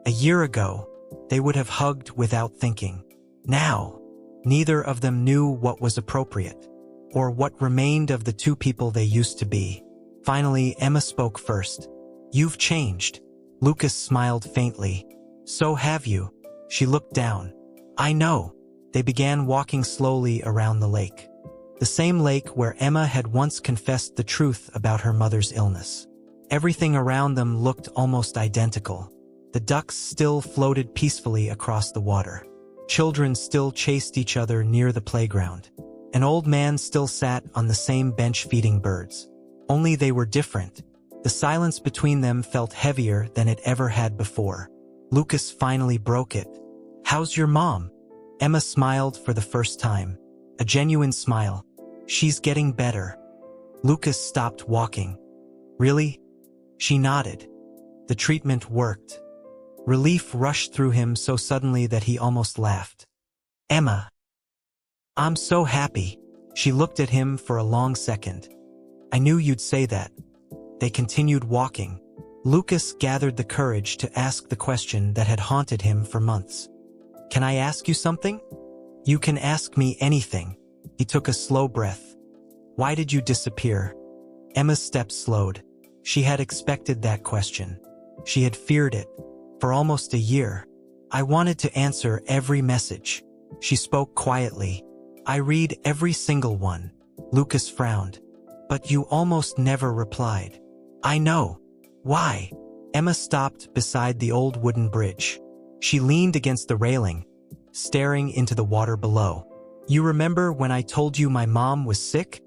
S1: A year ago, they would have hugged without thinking. Now, neither of them knew what was appropriate, or what remained of the two people they used to be. Finally, Emma spoke first. "You've changed." Lucas smiled faintly. "So have you." She looked down. "I know." They began walking slowly around the lake. The same lake where Emma had once confessed the truth about her mother's illness. Everything around them looked almost identical. The ducks still floated peacefully across the water. Children still chased each other near the playground. An old man still sat on the same bench feeding birds. Only they were different. The silence between them felt heavier than it ever had before. Lucas finally broke it. "How's your mom?" Emma smiled for the first time. A genuine smile. "She's getting better." Lucas stopped walking. "Really?" She nodded. The treatment worked. Relief rushed through him so suddenly that he almost laughed. "Emma." I'm so happy. She looked at him for a long second. I knew you'd say that. They continued walking. Lucas gathered the courage to ask the question that had haunted him for months. Can I ask you something? You can ask me anything. He took a slow breath. Why did you disappear? Emma's steps slowed. She had expected that question. She had feared it. For almost a year. I wanted to answer every message. She spoke quietly. I read every single one. Lucas frowned. But you almost never replied. I know. Why? Emma stopped beside the old wooden bridge. She leaned against the railing, staring into the water below. You remember when I told you my mom was sick?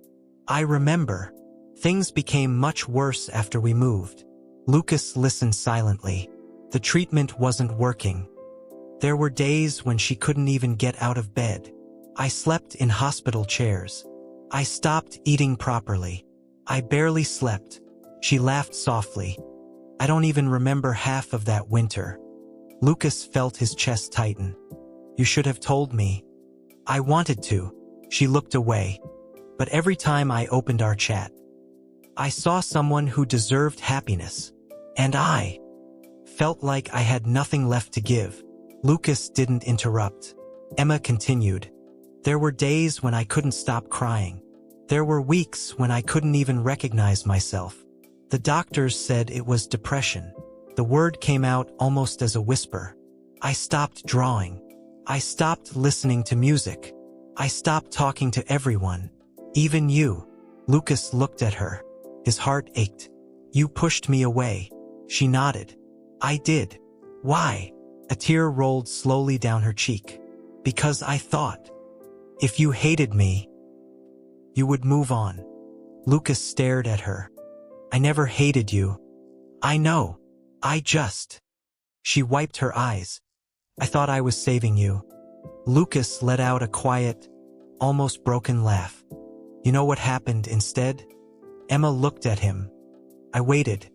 S1: I remember. Things became much worse after we moved. Lucas listened silently. The treatment wasn't working. There were days when she couldn't even get out of bed. I slept in hospital chairs. I stopped eating properly. I barely slept. She laughed softly. I don't even remember half of that winter. Lucas felt his chest tighten. You should have told me. I wanted to. She looked away. But every time I opened our chat, I saw someone who deserved happiness. And I felt like I had nothing left to give. Lucas didn't interrupt. Emma continued. There were days when I couldn't stop crying. There were weeks when I couldn't even recognize myself. The doctors said it was depression. The word came out almost as a whisper. I stopped drawing. I stopped listening to music. I stopped talking to everyone. Even you. Lucas looked at her. His heart ached. You pushed me away. She nodded. I did. Why? A tear rolled slowly down her cheek. Because I thought, if you hated me, you would move on. Lucas stared at her. I never hated you. I know. I just. She wiped her eyes. I thought I was saving you. Lucas let out a quiet, almost broken laugh. You know what happened instead? Emma looked at him. I waited.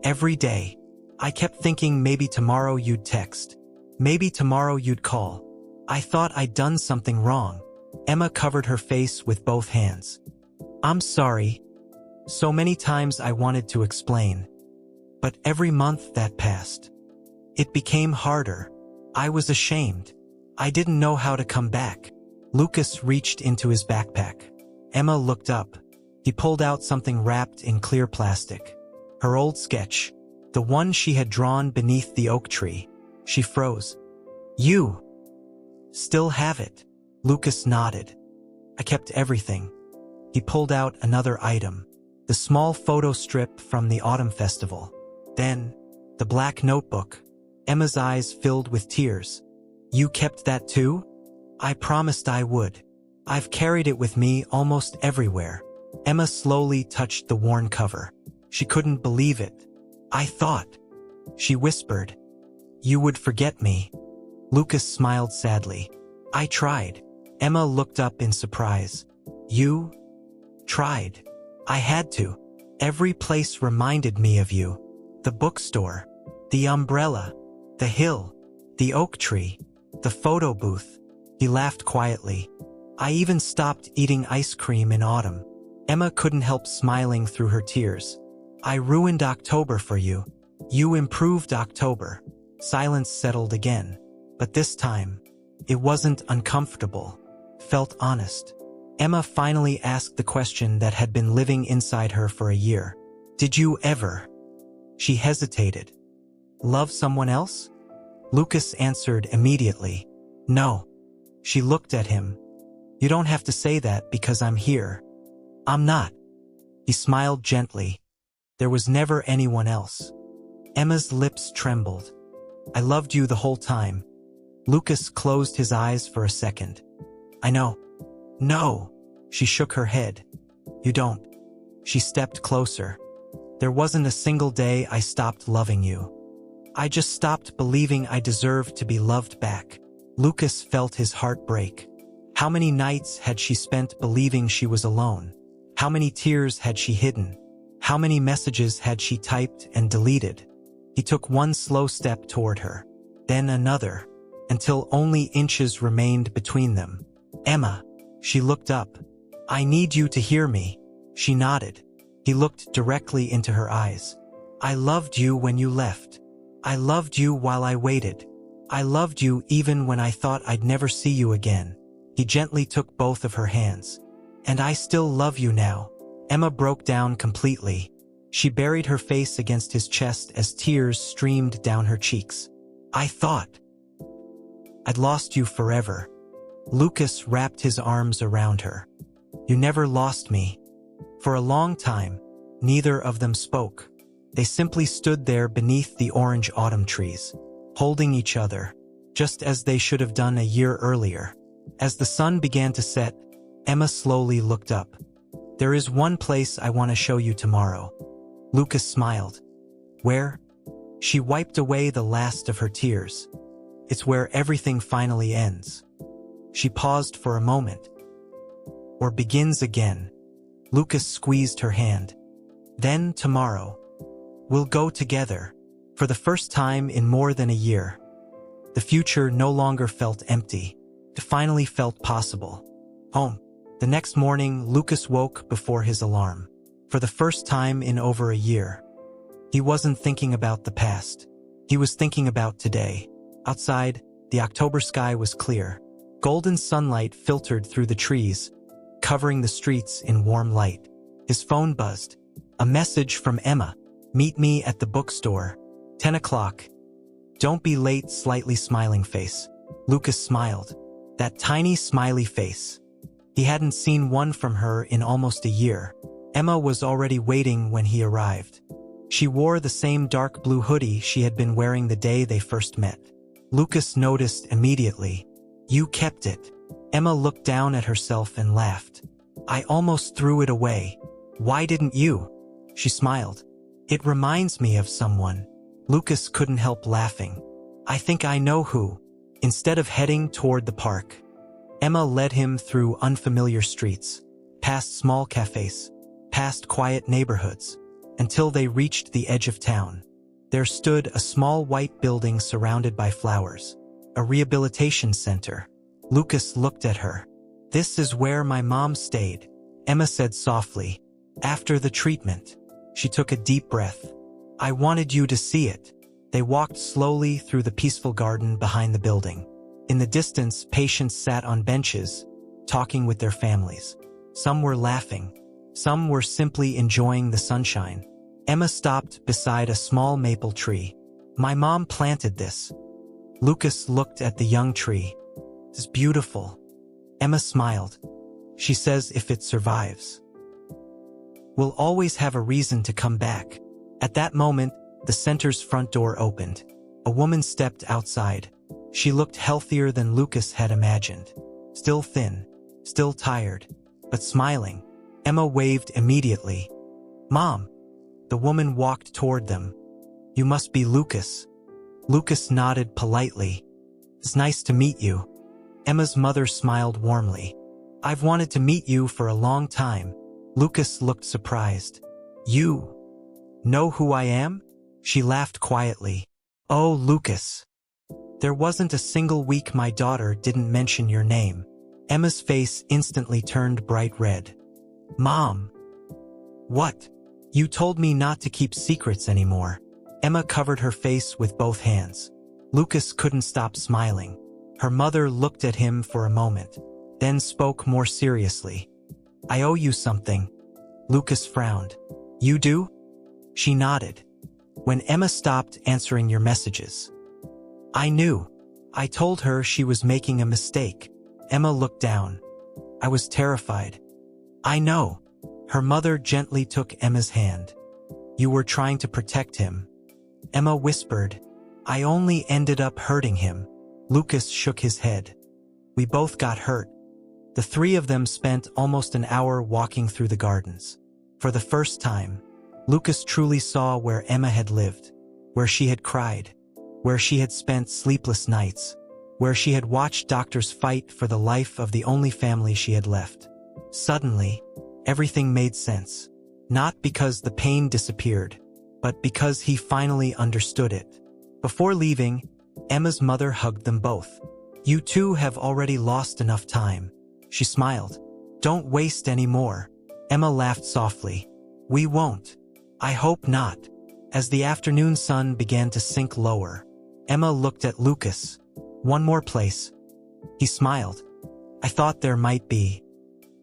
S1: Every day. I kept thinking maybe tomorrow you'd text. Maybe tomorrow you'd call. I thought I'd done something wrong. Emma covered her face with both hands. I'm sorry. So many times I wanted to explain. But every month that passed, it became harder. I was ashamed. I didn't know how to come back. Lucas reached into his backpack. Emma looked up. He pulled out something wrapped in clear plastic. Her old sketch. The one she had drawn beneath the oak tree. She froze. You still have it? Lucas nodded. I kept everything. He pulled out another item. The small photo strip from the autumn festival. Then, the black notebook. Emma's eyes filled with tears. You kept that too? I promised I would. I've carried it with me almost everywhere. Emma slowly touched the worn cover. She couldn't believe it. I thought. She whispered. You would forget me. Lucas smiled sadly. I tried. Emma looked up in surprise. You tried? I had to. Every place reminded me of you. The bookstore, the umbrella, the hill, the oak tree, the photo booth. He laughed quietly. I even stopped eating ice cream in autumn. Emma couldn't help smiling through her tears. I ruined October for you. You improved October. Silence settled again. But this time, it wasn't uncomfortable. Felt honest. Emma finally asked the question that had been living inside her for a year. Did you ever? She hesitated. Love someone else? Lucas answered immediately. No. She looked at him. You don't have to say that because I'm here. I'm not. He smiled gently. There was never anyone else. Emma's lips trembled. I loved you the whole time. Lucas closed his eyes for a second. I know. No. She shook her head. You don't. She stepped closer. There wasn't a single day I stopped loving you. I just stopped believing I deserved to be loved back. Lucas felt his heart break. How many nights had she spent believing she was alone? How many tears had she hidden? How many messages had she typed and deleted? He took one slow step toward her, then another, until only inches remained between them. Emma. She looked up. "I need you to hear me." She nodded. He looked directly into her eyes. "I loved you when you left. I loved you while I waited. I loved you even when I thought I'd never see you again." He gently took both of her hands. "And I still love you now." Emma broke down completely. She buried her face against his chest as tears streamed down her cheeks. "I thought I'd lost you forever." Lucas wrapped his arms around her. "You never lost me." For a long time, neither of them spoke. They simply stood there beneath the orange autumn trees, holding each other, just as they should have done a year earlier. As the sun began to set, Emma slowly looked up. "There is one place I want to show you tomorrow." Lucas smiled. "Where?" She wiped away the last of her tears. "It's where everything finally ends." She paused for a moment. "Or begins again." Lucas squeezed her hand. "Then tomorrow, we'll go together." For the first time in more than a year, the future no longer felt empty. It finally felt possible. Home. The next morning, Lucas woke before his alarm. For the first time in over a year, he wasn't thinking about the past. He was thinking about today. Outside, the October sky was clear. Golden sunlight filtered through the trees, covering the streets in warm light. His phone buzzed. A message from Emma. "Meet me at the bookstore. 10 o'clock. Don't be late." Slightly smiling face. Lucas smiled. That tiny smiley face. He hadn't seen one from her in almost a year. Emma was already waiting when he arrived. She wore the same dark blue hoodie she had been wearing the day they first met. Lucas noticed immediately. "You kept it." Emma looked down at herself and laughed. "I almost threw it away." "Why didn't you?" She smiled. "It reminds me of someone." Lucas couldn't help laughing. "I think I know who." Instead of heading toward the park, Emma led him through unfamiliar streets, past small cafes, past quiet neighborhoods, until they reached the edge of town. There stood a small white building surrounded by flowers, a rehabilitation center. Lucas looked at her. "This is where my mom stayed," Emma said softly. "After the treatment." She took a deep breath. "I wanted you to see it." They walked slowly through the peaceful garden behind the building. In the distance, patients sat on benches, talking with their families. Some were laughing. Some were simply enjoying the sunshine. Emma stopped beside a small maple tree. "My mom planted this." Lucas looked at the young tree. "It's beautiful." Emma smiled. "She says if it survives, we'll always have a reason to come back." At that moment, the center's front door opened. A woman stepped outside. She looked healthier than Lucas had imagined. Still thin, still tired, but smiling. Emma waved immediately. "Mom." The woman walked toward them. "You must be Lucas." Lucas nodded politely. "It's nice to meet you." Emma's mother smiled warmly. "I've wanted to meet you for a long time." Lucas looked surprised. "You know who I am?" She laughed quietly. "Oh, Lucas. There wasn't a single week my daughter didn't mention your name." Emma's face instantly turned bright red. "Mom." "What?" "You told me not to keep secrets anymore." Emma covered her face with both hands. Lucas couldn't stop smiling. Her mother looked at him for a moment, then spoke more seriously. "I owe you something." Lucas frowned. "You do?" She nodded. "When Emma stopped answering your messages, I knew. I told her she was making a mistake." Emma looked down. "I was terrified." "I know." Her mother gently took Emma's hand. "You were trying to protect him." Emma whispered. "I only ended up hurting him." Lucas shook his head. "We both got hurt." The three of them spent almost an hour walking through the gardens. For the first time, Lucas truly saw where Emma had lived, where she had cried, where she had spent sleepless nights, where she had watched doctors fight for the life of the only family she had left. Suddenly, everything made sense. Not because the pain disappeared, but because he finally understood it. Before leaving, Emma's mother hugged them both. "You two have already lost enough time. She smiled. Don't waste any more. Emma laughed softly. We won't. I hope not. As the afternoon sun began to sink lower, Emma looked at Lucas. One more place. He smiled. I thought there might be.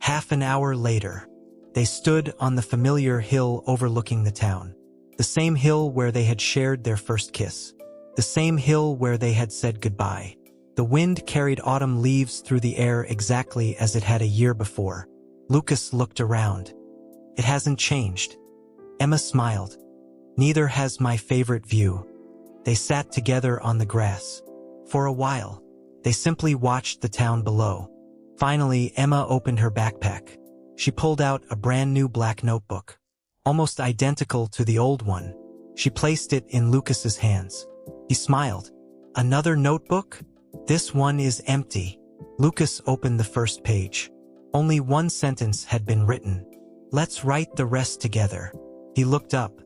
S1: Half an hour later, they stood on the familiar hill overlooking the town. The same hill where they had shared their first kiss. The same hill where they had said goodbye. The wind carried autumn leaves through the air exactly as it had a year before. Lucas looked around. It hasn't changed. Emma smiled. Neither has my favorite view. They sat together on the grass. For a while, they simply watched the town below. Finally, Emma opened her backpack. She pulled out a brand new black notebook, almost identical to the old one. She placed it in Lucas's hands. He smiled. Another notebook? This one is empty. Lucas opened the first page. Only one sentence had been written. Let's write the rest together. He looked up.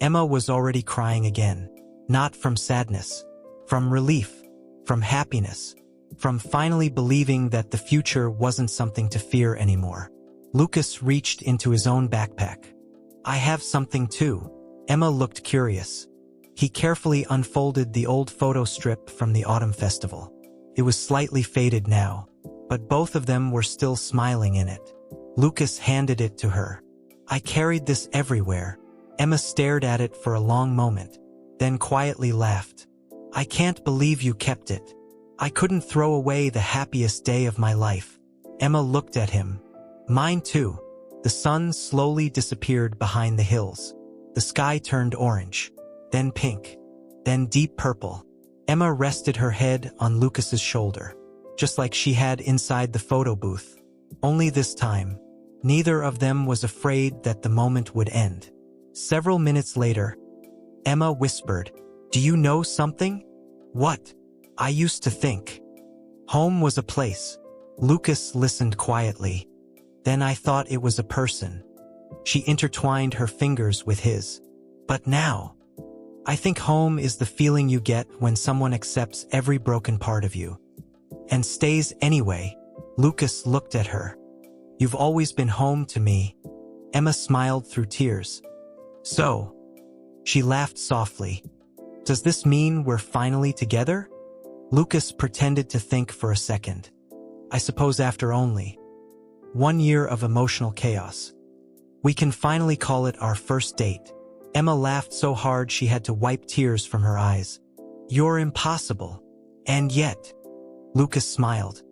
S1: Emma was already crying again. Not from sadness. From relief. From happiness. From finally believing that the future wasn't something to fear anymore. Lucas reached into his own backpack. I have something too. Emma looked curious. He carefully unfolded the old photo strip from the autumn festival. It was slightly faded now, but both of them were still smiling in it. Lucas handed it to her. I carried this everywhere. Emma stared at it for a long moment, then quietly laughed. I can't believe you kept it. I couldn't throw away the happiest day of my life. Emma looked at him. Mine too. The sun slowly disappeared behind the hills. The sky turned orange, then pink, then deep purple. Emma rested her head on Lucas's shoulder, just like she had inside the photo booth. Only this time, neither of them was afraid that the moment would end. Several minutes later, Emma whispered, Do you know something? What? I used to think home was a place. Lucas listened quietly. Then I thought it was a person. She intertwined her fingers with his. But now, I think home is the feeling you get when someone accepts every broken part of you and stays anyway. Lucas looked at her. You've always been home to me. Emma smiled through tears. So, she laughed softly. Does this mean we're finally together? Lucas pretended to think for a second. I suppose after only 1 year of emotional chaos, we can finally call it our first date. Emma laughed so hard she had to wipe tears from her eyes. You're impossible. And yet, Lucas smiled.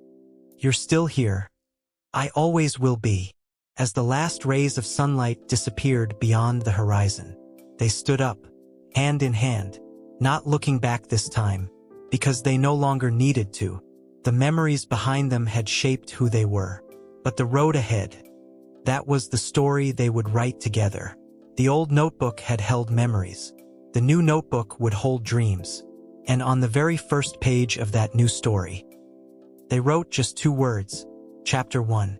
S1: You're still here. I always will be. As the last rays of sunlight disappeared beyond the horizon, they stood up, hand in hand, not looking back this time, because they no longer needed to. The memories behind them had shaped who they were. But the road ahead, that was the story they would write together. The old notebook had held memories. The new notebook would hold dreams. And on the very first page of that new story, they wrote just 2 words. Chapter 1.